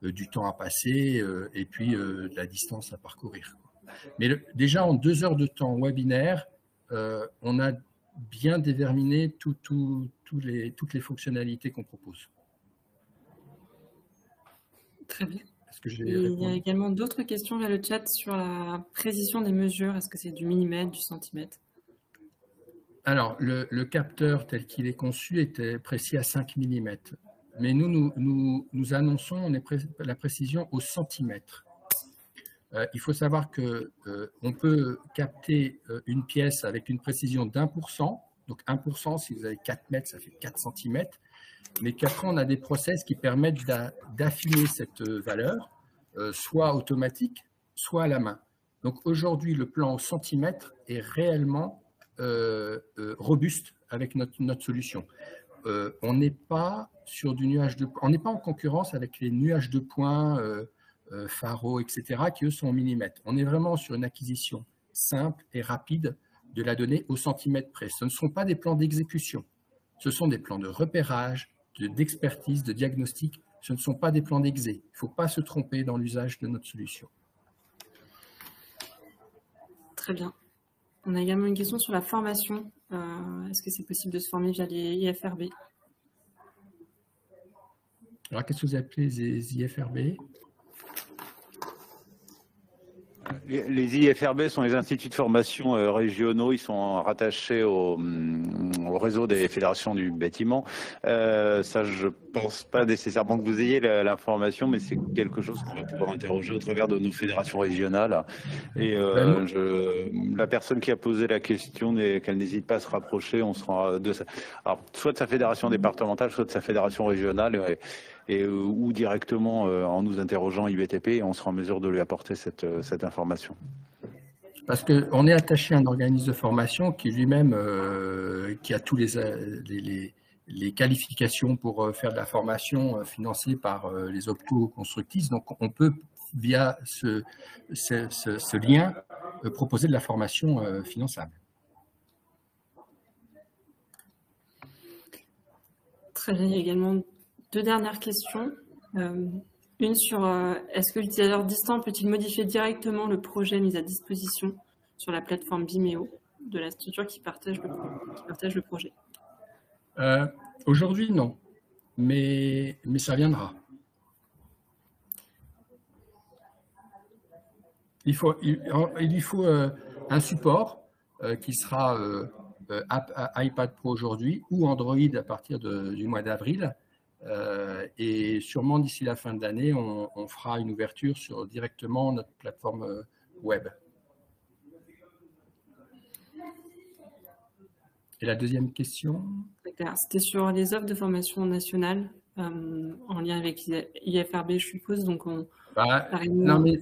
du temps à passer et puis de la distance à parcourir. Mais déjà en 2 heures de temps webinaire, on a bien déterminer toutes les fonctionnalités qu'on propose. Très bien. Il y a également d'autres questions via le chat sur la précision des mesures. Est-ce que c'est du millimètre, du centimètre? Alors, le capteur tel qu'il est conçu était précis à 5 mm. Mais nous annonçons la précision au centimètre. Il faut savoir qu'on peut capter une pièce avec une précision d'1%. Donc 1%, si vous avez 4 mètres, ça fait 4 cm. Mais qu'après, on a des process qui permettent d'affiner cette valeur, soit automatique, soit à la main. Donc aujourd'hui, le plan au centimètre est réellement robuste avec notre solution. On n'est pas sur du nuage de points, on n'est pas en concurrence avec les nuages de points, Faro, etc., qui eux sont en millimètres. On est vraiment sur une acquisition simple et rapide de la donnée au centimètre près. Ce ne sont pas des plans d'exécution, ce sont des plans de repérage, d'expertise, de diagnostic. Ce ne sont pas des plans d'exé. Il ne faut pas se tromper dans l'usage de notre solution. Très bien. On a également une question sur la formation. Est-ce que c'est possible de se former via les IFRB? Alors, qu'est-ce que vous appelez les IFRB? Les IFRB sont les instituts de formation régionaux. Ils sont rattachés au réseau des fédérations du bâtiment. Ça, je pense pas nécessairement que vous ayez l'information, mais c'est quelque chose qu'on va pouvoir interroger au travers de nos fédérations régionales. Et la personne qui a posé la question, qu'elle n'hésite pas à se rapprocher, on sera soit de sa fédération départementale, soit de sa fédération régionale. Ou directement en nous interrogeant IBTP, et on sera en mesure de lui apporter cette information. Parce qu'on est attaché à un organisme de formation qui lui-même qui a tous les qualifications pour faire de la formation financée par les OPCO constructistes. Donc on peut, via ce lien, proposer de la formation finançable. Très bien, il y a également 2 dernières questions. Une sur est-ce que l'utilisateur distant peut-il modifier directement le projet mis à disposition sur la plateforme Vimeo de la structure qui partage le projet? Aujourd'hui, non, mais ça viendra. Il faut un support qui sera iPad Pro aujourd'hui ou Android à partir du mois d'avril. Et sûrement d'ici la fin de l'année, on fera une ouverture sur directement notre plateforme web. Et la deuxième question? C'était sur les offres de formation nationale en lien avec IFRB, je suppose. Donc non, mais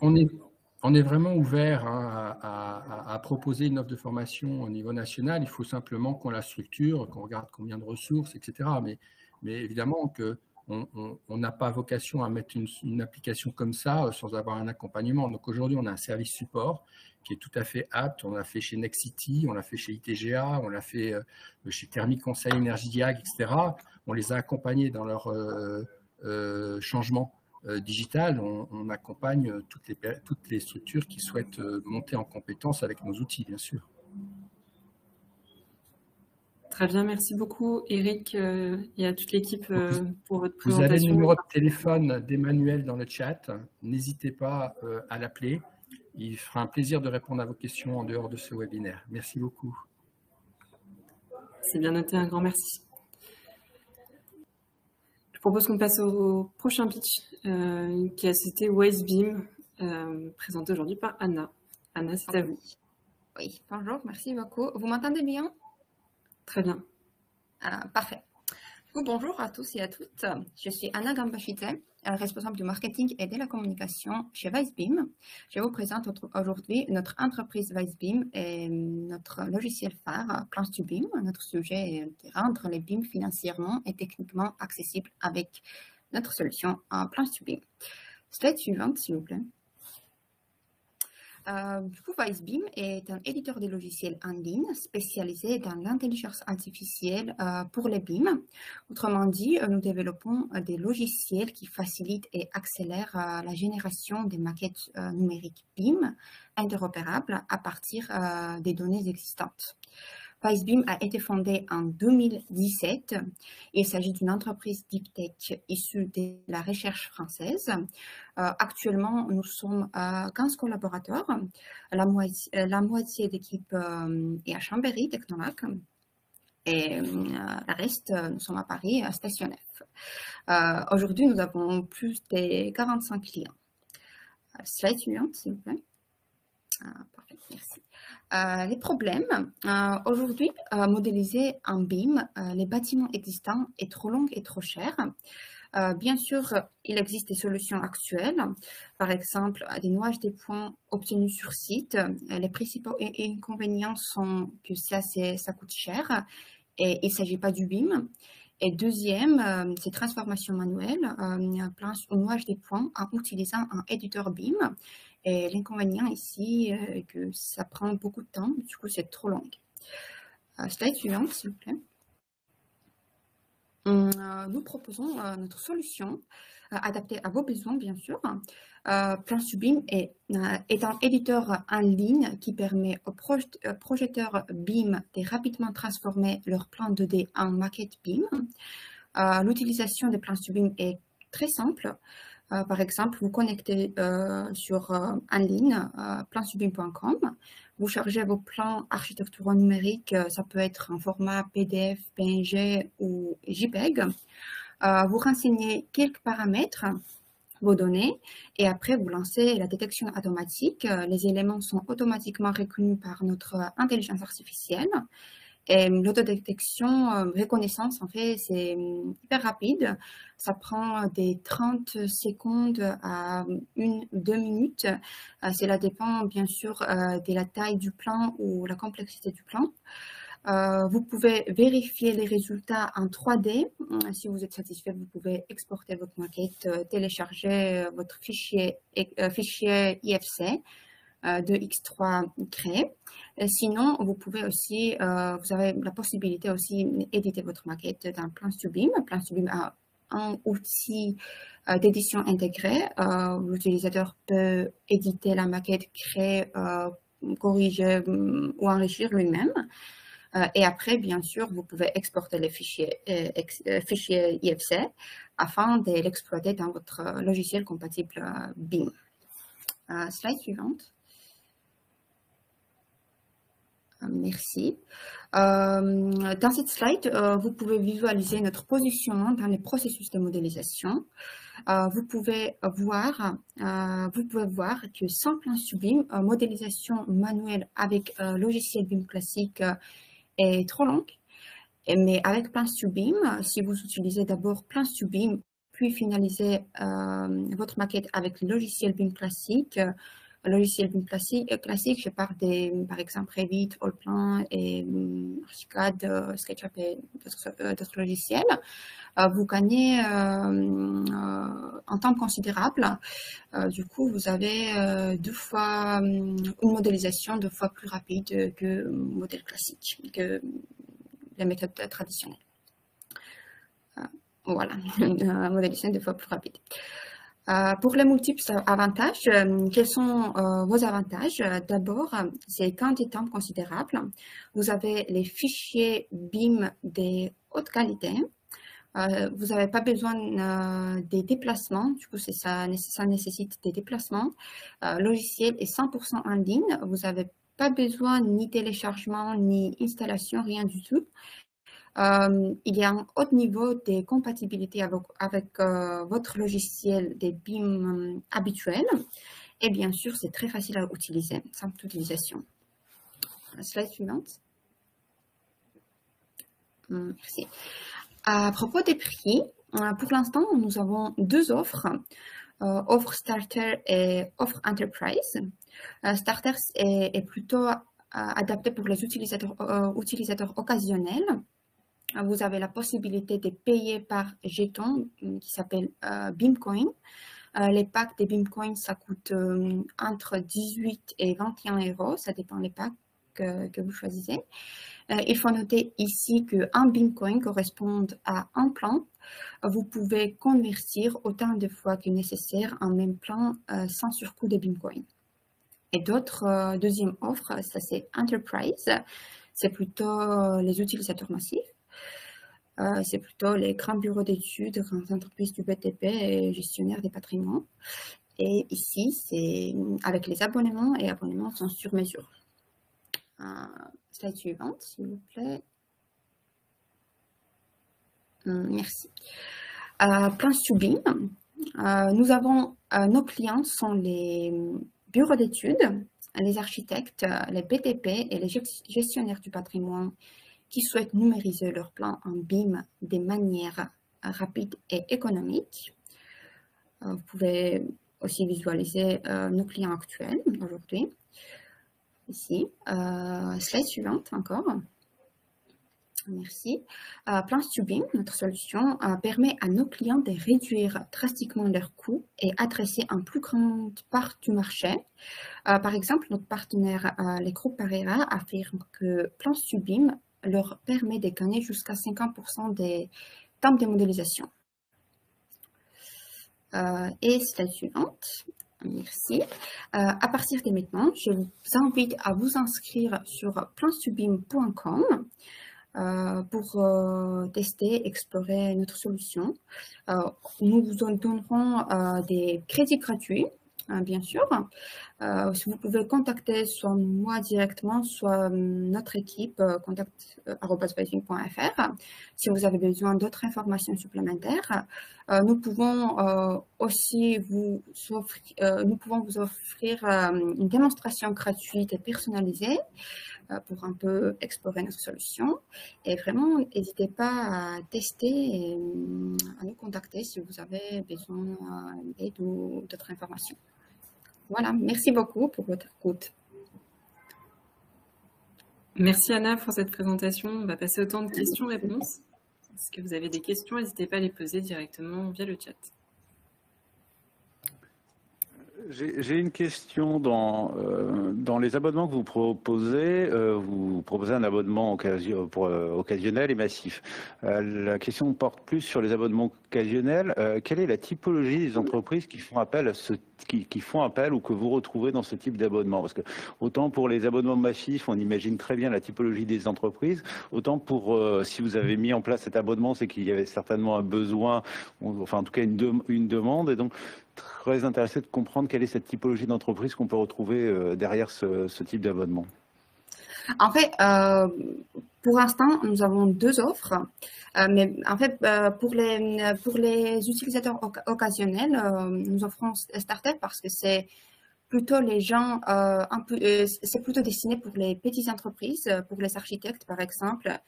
on est vraiment ouvert à proposer une offre de formation au niveau national. Il faut simplement qu'on la structure, qu'on regarde combien de ressources, etc. Mais évidemment qu'on n'a pas vocation à mettre une application comme ça sans avoir un accompagnement. Donc aujourd'hui, on a un service support qui est tout à fait apte. On l'a fait chez Nexity, on l'a fait chez ITGA, on l'a fait chez Thermic Conseil, Énergie Diag, etc. On les a accompagnés dans leur changement digital, on accompagne toutes les structures qui souhaitent monter en compétence avec nos outils, bien sûr. Très bien, merci beaucoup Eric et à toute l'équipe pour votre présentation. Vous avez le numéro de téléphone d'Emmanuel dans le chat, n'hésitez pas à l'appeler, il fera un plaisir de répondre à vos questions en dehors de ce webinaire. Merci beaucoup. C'est bien noté, un grand merci. Je propose qu'on passe au prochain pitch qui a cité WiseBeam, présenté aujourd'hui par Anna. Anna, c'est à vous. Oui, bonjour, merci beaucoup. Vous m'entendez bien? Très bien. Parfait. Du coup, bonjour à tous et à toutes. Je suis Anna Gambashite, responsable du marketing et de la communication chez WiseBeam. Je vous présente aujourd'hui notre entreprise WiseBeam et notre logiciel phare, Plans2Beam. Notre sujet est de rendre les BIM financièrement et techniquement accessibles avec notre solution Plans2Beam. Slide suivante, s'il vous plaît. Du coup, WiseBeam est un éditeur de logiciels en ligne spécialisé dans l'intelligence artificielle pour les BIM. Autrement dit, nous développons des logiciels qui facilitent et accélèrent la génération des maquettes numériques BIM interopérables à partir des données existantes. WiseBeam a été fondé en 2017. Il s'agit d'une entreprise deep tech issue de la recherche française. Actuellement, nous sommes 15 collaborateurs. La moitié d'équipe est à Chambéry, Technolac. Et le reste, nous sommes à Paris, à Station F. Aujourd'hui, nous avons plus de 45 clients. Slide suivante, s'il vous plaît. Parfait, merci. Les problèmes. Aujourd'hui, modéliser en BIM, les bâtiments existants est trop long et trop cher. Bien sûr, il existe des solutions actuelles, par exemple des nouages des points obtenus sur site. Les principaux inconvénients sont que ça coûte cher et il ne s'agit pas du BIM. Et deuxième, c'est transformation manuelle, place au nouage des points en utilisant un éditeur BIM. Et l'inconvénient ici est que ça prend beaucoup de temps, du coup c'est trop long. Slide suivante, s'il vous plaît. Nous proposons notre solution adaptée à vos besoins, bien sûr. Plans2Beam est un éditeur en ligne qui permet aux projecteurs BIM de rapidement transformer leur plan 2D en maquette BIM. L'utilisation de Plans2Beam est très simple. Par exemple, vous connectez en ligne plans2beam.com, vous chargez vos plans architecturaux numériques, ça peut être en format PDF, PNG ou JPEG. Vous renseignez quelques paramètres, vos données, et après vous lancez la détection automatique. Les éléments sont automatiquement reconnus par notre intelligence artificielle. Et l'autodétection, reconnaissance, en fait, c'est hyper rapide. Ça prend des 30 secondes à 1 ou 2 minutes. Cela dépend, bien sûr, de la taille du plan ou la complexité du plan. Vous pouvez vérifier les résultats en 3D. Si vous êtes satisfait, vous pouvez exporter votre maquette, télécharger votre fichier IFC. De X3 créé. Sinon, vous pouvez aussi, vous avez la possibilité aussi d'éditer votre maquette dans Plans2Beam. Plans2Beam a un outil d'édition intégré. L'utilisateur peut éditer la maquette, créer, corriger ou enrichir lui-même. Et après, bien sûr, vous pouvez exporter les fichiers IFC afin de l'exploiter dans votre logiciel compatible BIM. Slide suivante. Merci. Dans cette slide, vous pouvez visualiser notre positionnement dans les processus de modélisation. Vous pouvez voir que sans Plans2Beam, modélisation manuelle avec logiciel BIM classique est trop longue. Mais avec Plans2Beam, si vous utilisez d'abord Plans2Beam, puis finalisez votre maquette avec le logiciel BIM classique, je parle par exemple Revit, Allplan et Archicad, SketchUp et d'autres logiciels. Vous gagnez un temps considérable. Du coup, vous avez une modélisation 2 fois plus rapide que le modèle classique, que les méthodes traditionnelles. Voilà, une modélisation 2 fois plus rapide. Pour les multiples avantages, quels sont vos avantages? D'abord, c'est gain de temps considérable. Vous avez les fichiers BIM de haute qualité. Vous n'avez pas besoin des déplacements, du coup ça nécessite des déplacements. Le logiciel est 100% en ligne, vous n'avez pas besoin ni téléchargement, ni installation, rien du tout. Il y a un haut niveau de compatibilité avec votre logiciel des BIM habituels. Et bien sûr, c'est très facile à utiliser, simple utilisation. Slide suivante. Merci. À propos des prix, pour l'instant, nous avons deux offres. Offre Starter et offre Enterprise. Starter est plutôt adapté pour les utilisateurs occasionnels. Vous avez la possibilité de payer par jeton qui s'appelle BIMcoin. Les packs de BIMcoin, ça coûte entre 18 et 21 €. Ça dépend des packs que vous choisissez. Il faut noter ici qu'un BIMcoin correspond à un plan. Vous pouvez convertir autant de fois que nécessaire un même plan sans surcoût de BIMcoin. Et d'autres deuxième offre, ça c'est Enterprise. C'est plutôt les utilisateurs massifs. C'est plutôt les grands bureaux d'études, grandes entreprises du BTP et gestionnaires des patrimoines. Et ici, c'est avec les abonnements et abonnements sont sur mesure. Slide suivante, s'il vous plaît. Merci. Plan Subim. Nous avons nos clients sont les bureaux d'études, les architectes, les BTP et les gestionnaires du patrimoine qui souhaitent numériser leurs plans en BIM de manière rapide et économique. Vous pouvez aussi visualiser nos clients actuels aujourd'hui. Ici, slide suivante encore. Merci. Plan Subim, notre solution, permet à nos clients de réduire drastiquement leurs coûts et adresser une plus grande part du marché. Par exemple, notre partenaire, les groupes Parera, affirme que Plan Subim leur permet de gagner jusqu'à 50% des temps de modélisation. Et slide suivante. Merci. À partir de maintenant, je vous invite à vous inscrire sur plansubim.com pour tester, explorer notre solution. Nous vous donnerons des crédits gratuits, bien sûr. Vous pouvez contacter soit moi directement, soit notre équipe contact@vising.fr si vous avez besoin d'autres informations supplémentaires. Nous pouvons aussi vous offrir une démonstration gratuite et personnalisée pour un peu explorer notre solution. Et vraiment, n'hésitez pas à tester et à nous contacter si vous avez besoin d'aide ou d'autres informations. Voilà, merci beaucoup pour votre écoute. Merci Anna pour cette présentation. On va passer au temps de questions-réponses. Est-ce que vous avez des questions? N'hésitez pas à les poser directement via le chat. J'ai une question dans les abonnements que vous proposez un abonnement occasionnel et massif. La question porte plus sur les abonnements occasionnels. Quelle est la typologie des entreprises qui font appel qui font appel ou que vous retrouvez dans ce type d'abonnement? Parce que autant pour les abonnements massifs, on imagine très bien la typologie des entreprises, autant pour si vous avez mis en place cet abonnement, c'est qu'il y avait certainement un besoin, enfin en tout cas une demande, et donc très intéressé de comprendre quelle est cette typologie d'entreprise qu'on peut retrouver derrière ce type d'abonnement. En fait, pour l'instant, nous avons deux offres, mais en fait, pour les utilisateurs occasionnels, nous offrons Starter parce que c'est plutôt les gens, c'est plutôt destiné pour les petites entreprises, pour les architectes par exemple,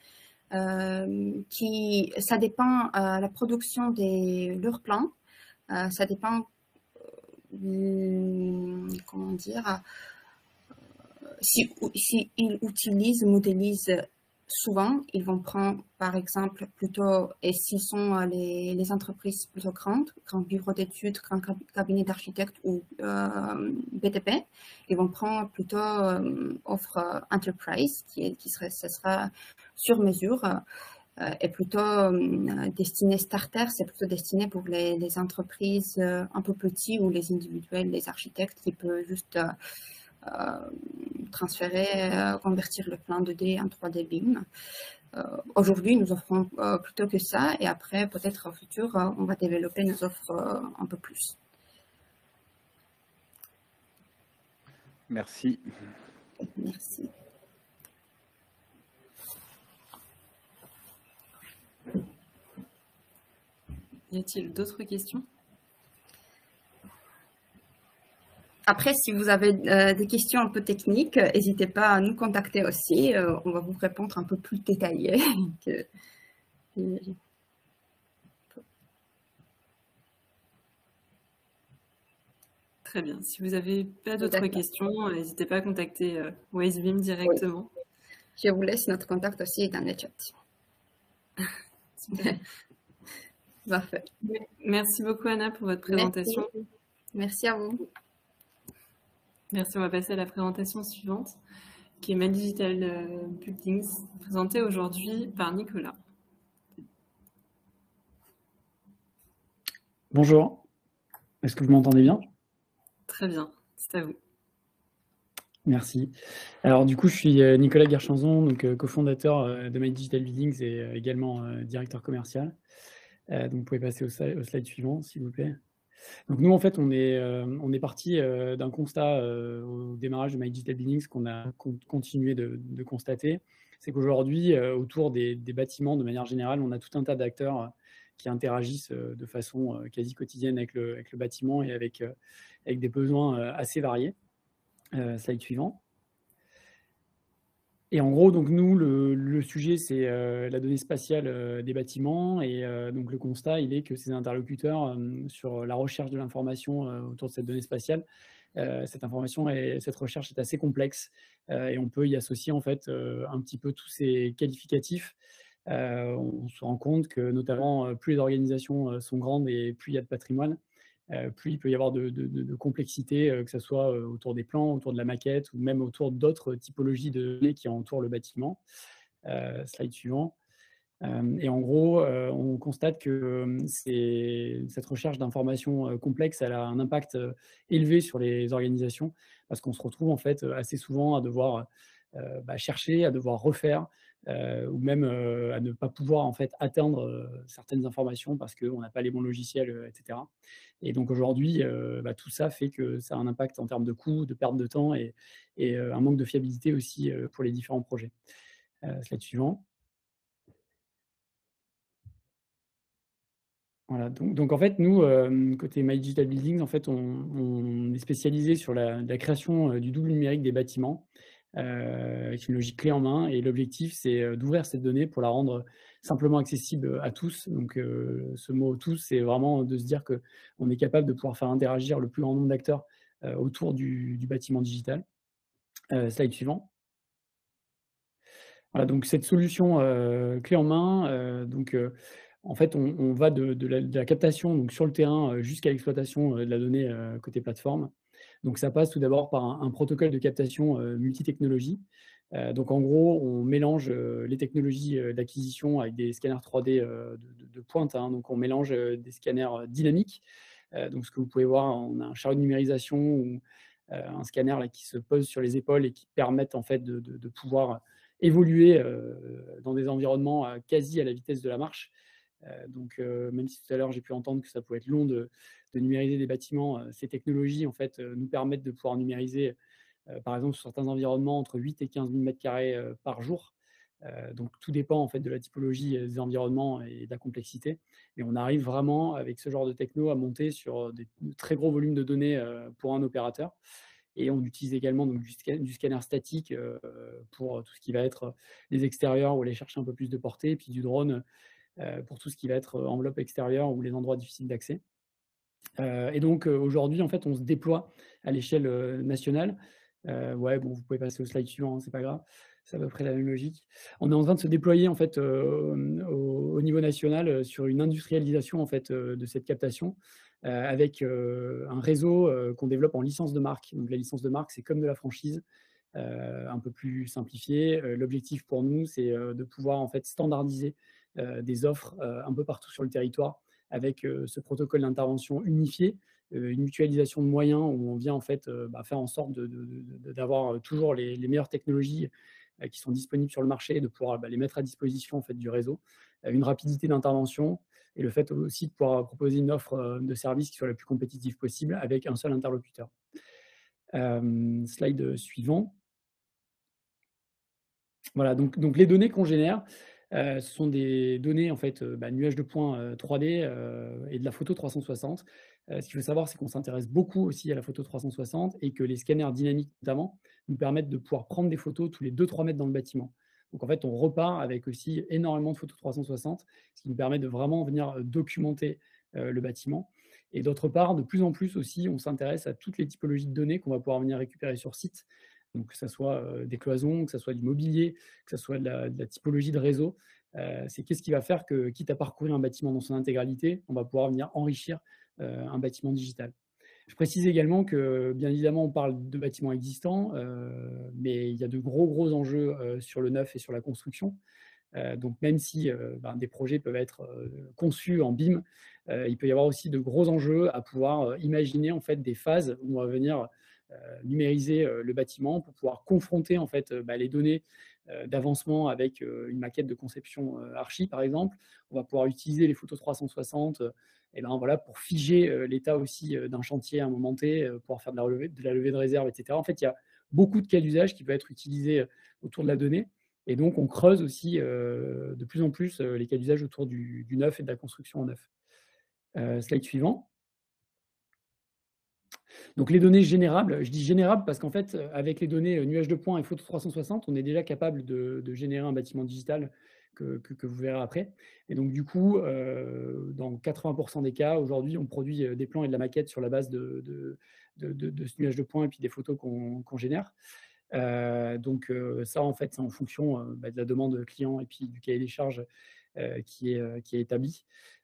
ça dépend la production de leurs plans, ça dépend, comment dire, si ils utilisent, modélisent souvent, ils vont prendre par exemple plutôt, et s'ils sont les entreprises plutôt grands bureaux d'études, grands cabinets d'architectes ou BTP, ils vont prendre plutôt offre Enterprise, ce sera sur mesure. est plutôt destiné starter, c'est plutôt destiné pour les entreprises un peu petites ou les individuels, les architectes qui peuvent juste transférer, convertir le plan 2D en 3D BIM. Aujourd'hui, nous offrons plutôt que ça, et après, peut-être au futur, on va développer nos offres un peu plus. Merci. Merci. Y a-t-il d'autres questions? Après, si vous avez des questions un peu techniques, n'hésitez pas à nous contacter aussi. On va vous répondre un peu plus détaillé. Très bien. Si vous n'avez pas d'autres questions, n'hésitez pas à contacter WiseBIM directement. Oui. Je vous laisse notre contact aussi dans le chat. Super. Parfait. Merci beaucoup, Anna, pour votre présentation. Merci à vous. Merci, on va passer à la présentation suivante, qui est My Digital Buildings, présentée aujourd'hui par Nicolas. Bonjour, est-ce que vous m'entendez bien? Très bien, c'est à vous. Merci. Alors du coup, je suis Nicolas Guerchanzon, donc cofondateur de My Digital Buildings et également directeur commercial. Donc vous pouvez passer au slide suivant, s'il vous plaît. Donc nous, en fait, on est parti d'un constat au démarrage de My Digital Buildings qu'on a continué de constater. C'est qu'aujourd'hui, autour des bâtiments, de manière générale, on a tout un tas d'acteurs qui interagissent de façon quasi quotidienne avec le bâtiment et avec des besoins assez variés. Slide suivant. Et en gros, donc nous, le sujet, c'est la donnée spatiale des bâtiments. Et donc le constat, il est que ces interlocuteurs, sur la recherche de l'information autour de cette donnée spatiale, cette information et cette recherche est assez complexe. Et on peut y associer en fait un petit peu tous ces qualificatifs. On se rend compte que notamment, plus les organisations sont grandes et plus il y a de patrimoine, plus il peut y avoir de complexité, que ce soit autour des plans, autour de la maquette ou même autour d'autres typologies de données qui entourent le bâtiment. Slide suivant. Et en gros, on constate que cette recherche d'informations complexes, elle a un impact élevé sur les organisations parce qu'on se retrouve en fait assez souvent à devoir chercher, à devoir refaire ou même à ne pas pouvoir en fait atteindre certaines informations parce qu'on n'a pas les bons logiciels, etc. Et donc aujourd'hui, tout ça fait que ça a un impact en termes de coûts, de perte de temps et un manque de fiabilité aussi pour les différents projets. Slide suivant. Voilà, donc en fait, nous, côté My Digital Buildings, en fait, on est spécialisé sur la création du double numérique des bâtiments, avec une logique clé en main. Et l'objectif, c'est d'ouvrir cette donnée pour la rendre simplement accessible à tous. Donc, ce mot « tous », c'est vraiment de se dire qu'on est capable de pouvoir faire interagir le plus grand nombre d'acteurs autour du bâtiment digital. Slide suivant. Voilà, donc cette solution clé en main, en fait, on va de la captation donc sur le terrain jusqu'à l'exploitation de la donnée côté plateforme. Donc ça passe tout d'abord par un protocole de captation multi-technologie. Donc en gros, on mélange les technologies d'acquisition avec des scanners 3D de pointe. Donc on mélange des scanners dynamiques. Donc ce que vous pouvez voir, on a un chariot de numérisation ou un scanner là, qui se pose sur les épaules et qui permettent en fait de pouvoir évoluer dans des environnements quasi à la vitesse de la marche. Donc, même si tout à l'heure j'ai pu entendre que ça pouvait être long de numériser des bâtiments, ces technologies en fait nous permettent de pouvoir numériser, par exemple sur certains environnements entre 8 et 15 000 m² par jour. Donc tout dépend en fait de la typologie des environnements et de la complexité. Mais on arrive vraiment avec ce genre de techno à monter sur de très gros volumes de données pour un opérateur. Et on utilise également donc, du scanner statique pour tout ce qui va être les extérieurs ou aller chercher un peu plus de portée, et puis du drone pour tout ce qui va être enveloppe extérieure ou les endroits difficiles d'accès. Et donc aujourd'hui, en fait, on se déploie à l'échelle nationale. Vous pouvez passer au slide suivant, hein, c'est pas grave, c'est à peu près la même logique. On est en train de se déployer en fait au niveau national sur une industrialisation en fait de cette captation avec un réseau qu'on développe en licence de marque. Donc la licence de marque, c'est comme de la franchise. Un peu plus simplifié. L'objectif pour nous, c'est de pouvoir en fait standardiser des offres un peu partout sur le territoire avec ce protocole d'intervention unifié, une mutualisation de moyens où on vient en fait faire en sorte d'avoir toujours les meilleures technologies qui sont disponibles sur le marché et de pouvoir les mettre à disposition en fait, du réseau, une rapidité d'intervention et le fait aussi de pouvoir proposer une offre de service qui soit la plus compétitive possible avec un seul interlocuteur. Slide suivant. Voilà, donc les données qu'on génère, ce sont des données en fait, nuages de points 3D et de la photo 360. Ce qu'il faut savoir, c'est qu'on s'intéresse beaucoup aussi à la photo 360 et que les scanners dynamiques notamment nous permettent de pouvoir prendre des photos tous les 2-3 mètres dans le bâtiment. Donc en fait, on repart avec aussi énormément de photos 360, ce qui nous permet de vraiment venir documenter le bâtiment. Et d'autre part, de plus en plus aussi, on s'intéresse à toutes les typologies de données qu'on va pouvoir venir récupérer sur site. Donc que ce soit des cloisons, que ce soit du mobilier, que ce soit de la typologie de réseau. C'est qu'est-ce qui va faire que, quitte à parcourir un bâtiment dans son intégralité, on va pouvoir venir enrichir un bâtiment digital. Je précise également que, bien évidemment, on parle de bâtiments existants, mais il y a de gros enjeux sur le neuf et sur la construction. Donc même si des projets peuvent être conçus en BIM, il peut y avoir aussi de gros enjeux à pouvoir imaginer en fait, des phases où on va venir numériser le bâtiment pour pouvoir confronter en fait, les données d'avancement avec une maquette de conception archi, par exemple. On va pouvoir utiliser les photos 360 pour figer l'état aussi d'un chantier à un moment T, pouvoir faire de la levée de réserve, etc. En fait, il y a beaucoup de cas d'usage qui peuvent être utilisés autour de la donnée. Et donc, on creuse aussi de plus en plus les cas d'usage autour du neuf et de la construction en neuf. Slide suivant. Donc, les données générables, je dis générables parce qu'en fait, avec les données nuages de points et photo 360, on est déjà capable de générer un bâtiment digital que vous verrez après. Et donc, du coup, dans 80% des cas, aujourd'hui, on produit des plans et de la maquette sur la base de ce nuage de points et puis des photos qu'on génère. Ça, en fait, c'est en fonction de la demande client et puis du cahier des charges qui est établi.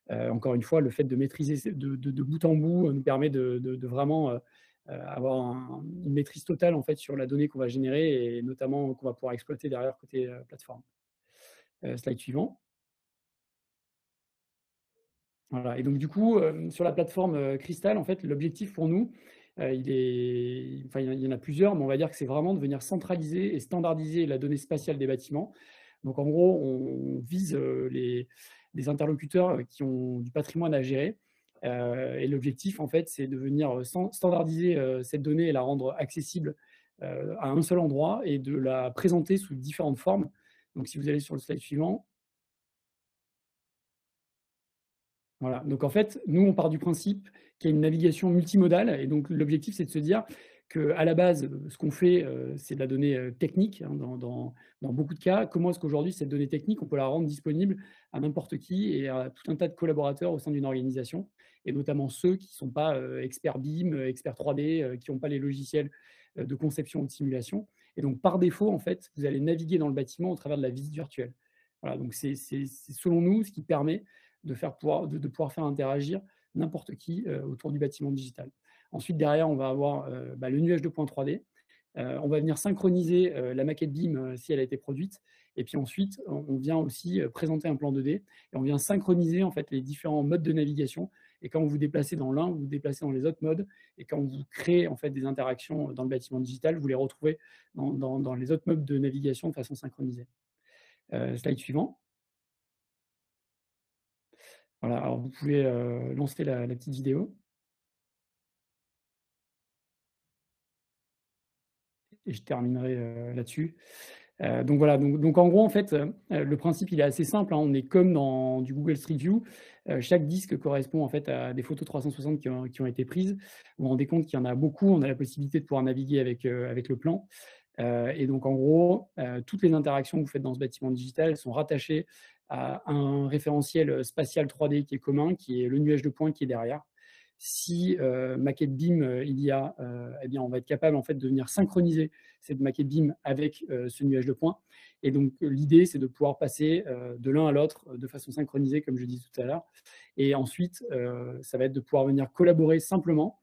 Encore une fois, le fait de maîtriser de bout en bout nous permet de vraiment avoir une maîtrise totale en fait, sur la donnée qu'on va générer et notamment qu'on va pouvoir exploiter derrière côté plateforme. Slide suivant. Voilà. Et donc, du coup, sur la plateforme Crystal, en fait, l'objectif pour nous, il y en a plusieurs, mais on va dire que c'est vraiment de venir centraliser et standardiser la donnée spatiale des bâtiments. Donc, en gros, on vise des interlocuteurs qui ont du patrimoine à gérer. Et l'objectif, en fait, c'est de venir standardiser cette donnée et la rendre accessible à un seul endroit et de la présenter sous différentes formes. Donc, si vous allez sur le slide suivant. Voilà. Donc, en fait, nous, on part du principe qu'il y a une navigation multimodale. Et donc, l'objectif, c'est de se dire qu'à la base, ce qu'on fait, c'est de la donnée technique dans beaucoup de cas. Comment est-ce qu'aujourd'hui, cette donnée technique, on peut la rendre disponible à n'importe qui et à tout un tas de collaborateurs au sein d'une organisation, et notamment ceux qui ne sont pas experts BIM, experts 3D, qui n'ont pas les logiciels de conception ou de simulation. Et donc, par défaut, en fait, vous allez naviguer dans le bâtiment au travers de la visite virtuelle. Voilà, donc c'est selon nous ce qui permet de pouvoir faire interagir n'importe qui autour du bâtiment digital. Ensuite, derrière, on va avoir le nuage de points 3D. On va venir synchroniser la maquette BIM si elle a été produite. Et puis ensuite, on vient aussi présenter un plan 2D et on vient synchroniser en fait, les différents modes de navigation. Et quand vous vous déplacez dans l'un, vous vous déplacez dans les autres modes. Et quand vous créez en fait, des interactions dans le bâtiment digital, vous les retrouvez dans les autres modes de navigation de façon synchronisée. Slide suivant. Voilà, alors vous pouvez lancer la petite vidéo. Et je terminerai là-dessus. Donc voilà, donc en gros, en fait, le principe, il est assez simple. On est comme dans du Google Street View. Chaque disque correspond en fait à des photos 360 qui ont été prises. Vous vous rendez compte qu'il y en a beaucoup. On a la possibilité de pouvoir naviguer avec le plan. Et donc, en gros, toutes les interactions que vous faites dans ce bâtiment digital elles sont rattachées à un référentiel spatial 3D qui est commun, qui est le nuage de points qui est derrière. Si maquette BIM il y a, eh bien, on va être capable en fait, de venir synchroniser cette maquette BIM avec ce nuage de points. Et donc, l'idée, c'est de pouvoir passer de l'un à l'autre de façon synchronisée, comme je disais tout à l'heure. Et ensuite, ça va être de pouvoir venir collaborer simplement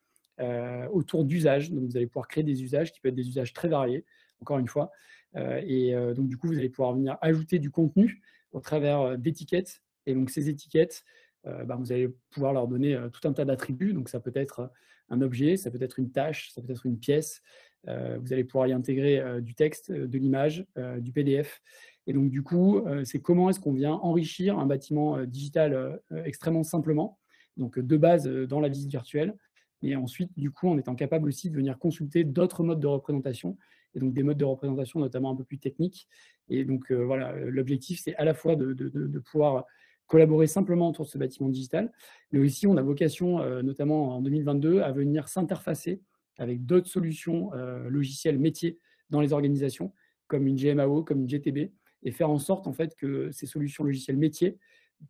autour d'usages. Donc, vous allez pouvoir créer des usages qui peuvent être des usages très variés, encore une fois. Donc, du coup, vous allez pouvoir venir ajouter du contenu au travers d'étiquettes. Et donc, ces étiquettes, vous allez pouvoir leur donner tout un tas d'attributs. Donc, ça peut être un objet, ça peut être une tâche, ça peut être une pièce. Vous allez pouvoir y intégrer du texte, de l'image, du PDF. Et donc, du coup, c'est comment est-ce qu'on vient enrichir un bâtiment digital extrêmement simplement, donc de base dans la visite virtuelle, et ensuite, du coup, en étant capable aussi de venir consulter d'autres modes de représentation, et donc des modes de représentation notamment un peu plus techniques. Et donc, voilà, l'objectif, c'est à la fois de pouvoir collaborer simplement autour de ce bâtiment digital, mais aussi on a vocation, notamment en 2022, à venir s'interfacer avec d'autres solutions logicielles métiers dans les organisations, comme une GMAO, comme une GTB, et faire en sorte en fait que ces solutions logicielles métiers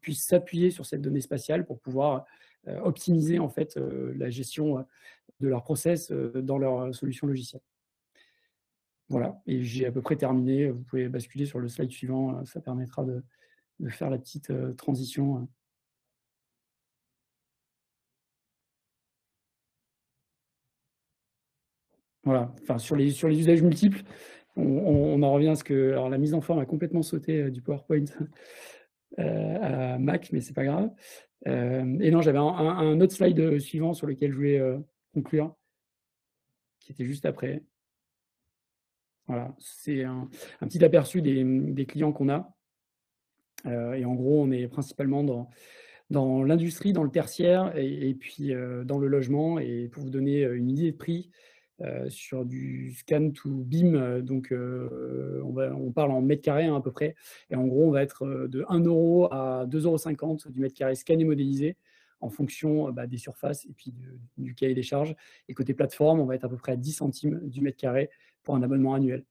puissent s'appuyer sur cette donnée spatiale pour pouvoir optimiser en fait la gestion de leurs process dans leurs solutions logicielles. Voilà, et j'ai à peu près terminé. Vous pouvez basculer sur le slide suivant, ça permettra de faire la petite transition. Voilà, enfin, sur les usages multiples, on en revient à ce que alors, la mise en forme a complètement sauté du PowerPoint à Mac, mais c'est pas grave. Et non, j'avais un autre slide suivant sur lequel je voulais conclure, qui était juste après. Voilà, c'est un petit aperçu des clients qu'on a. Et en gros, on est principalement dans l'industrie, dans le tertiaire et puis dans le logement. Et pour vous donner une idée de prix, sur du scan to BIM, donc on parle en mètres carrés à peu près. Et en gros, on va être de 1 € à 2,50 € du mètre carré scanné modélisé en fonction des surfaces et puis du cahier des charges. Et côté plateforme, on va être à peu près à 10 centimes du mètre carré pour un abonnement annuel.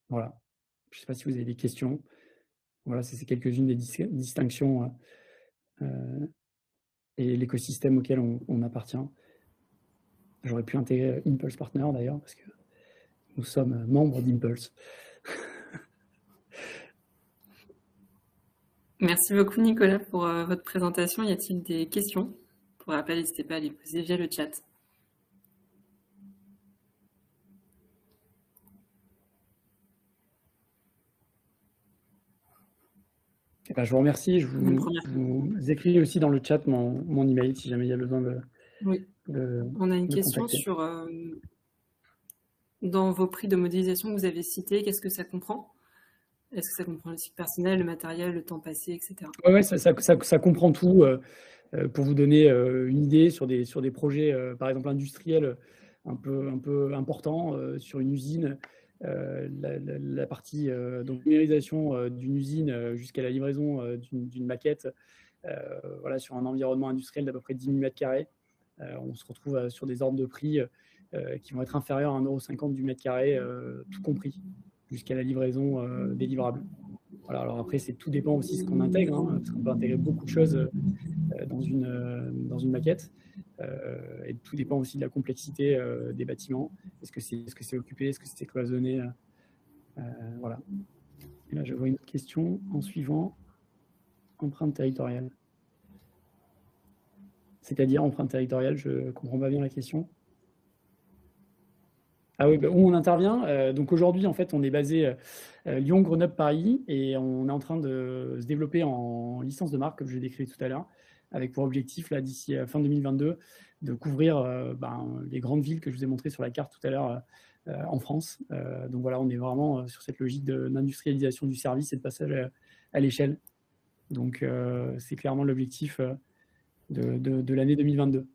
Voilà. Je ne sais pas si vous avez des questions. Voilà, c'est quelques-unes des distinctions et l'écosystème auquel on appartient. J'aurais pu intégrer Impulse Partner d'ailleurs, parce que nous sommes membres d'Impulse. Merci beaucoup Nicolas pour votre présentation. Y a-t-il des questions? Pour rappel, n'hésitez pas à les poser via le chat. Je vous remercie. Je vous écris aussi dans le chat mon email si jamais il y a besoin de. Oui. On a une question contacter. sur dans vos prix de modélisation que vous avez cités, qu'est-ce que ça comprend? Est-ce que ça comprend le cycle personnel, le matériel, le temps passé, etc. Oui, ça comprend tout. Pour vous donner une idée sur des projets, par exemple industriels, un peu importants, sur une usine, la partie donc numérisation d'une usine jusqu'à la livraison d'une maquette, voilà, sur un environnement industriel d'à peu près 10 000 m². On se retrouve sur des ordres de prix qui vont être inférieurs à 1,50 € du mètre carré, tout compris, jusqu'à la livraison des livrables. Voilà, alors après, tout dépend aussi de ce qu'on intègre, hein, parce qu'on peut intégrer beaucoup de choses dans une maquette. Et tout dépend aussi de la complexité des bâtiments. Est-ce que c'est occupé? Est-ce que c'est cloisonné? Voilà. Et là, je vois une autre question en suivant. Empreinte territoriale. C'est-à-dire empreinte territoriale, je ne comprends pas bien la question. Ah oui, où on intervient. Donc aujourd'hui, en fait, on est basé Lyon, Grenoble, Paris, et on est en train de se développer en licence de marque, comme je l'ai décrit tout à l'heure, avec pour objectif, là, d'ici fin 2022, de couvrir les grandes villes que je vous ai montrées sur la carte tout à l'heure en France. Donc voilà, on est vraiment sur cette logique d'industrialisation du service et de passage à l'échelle. Donc c'est clairement l'objectif de l'année 2022.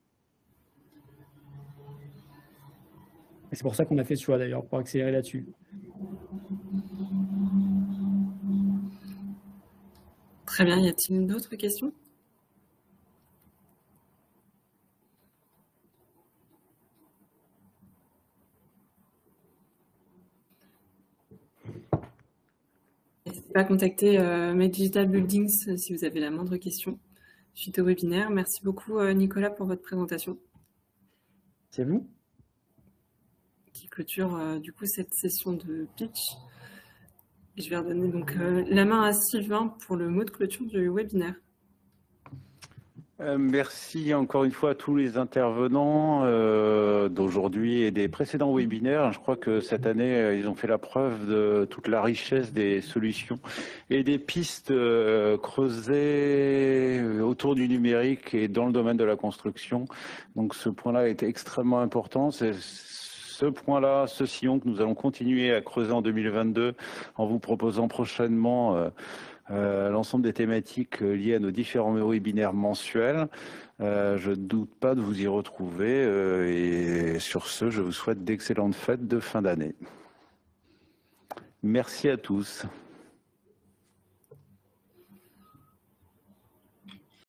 Et c'est pour ça qu'on a fait ce choix d'ailleurs, pour accélérer là-dessus. Très bien, y a-t-il d'autres questions? N'hésitez pas à contacter Made Digital Buildings si vous avez la moindre question suite au webinaire. Merci beaucoup Nicolas pour votre présentation. C'est vous. Qui clôture du coup cette session de pitch. Et je vais redonner donc la main à Sylvain pour le mot de clôture du webinaire. Merci encore une fois à tous les intervenants d'aujourd'hui et des précédents webinaires. Je crois que cette année, ils ont fait la preuve de toute la richesse des solutions et des pistes creusées autour du numérique et dans le domaine de la construction. Donc ce point-là est extrêmement important. C'est ce point-là, ce sillon que nous allons continuer à creuser en 2022 en vous proposant prochainement l'ensemble des thématiques liées à nos différents webinaires mensuels. Je ne doute pas de vous y retrouver et sur ce, je vous souhaite d'excellentes fêtes de fin d'année. Merci à tous.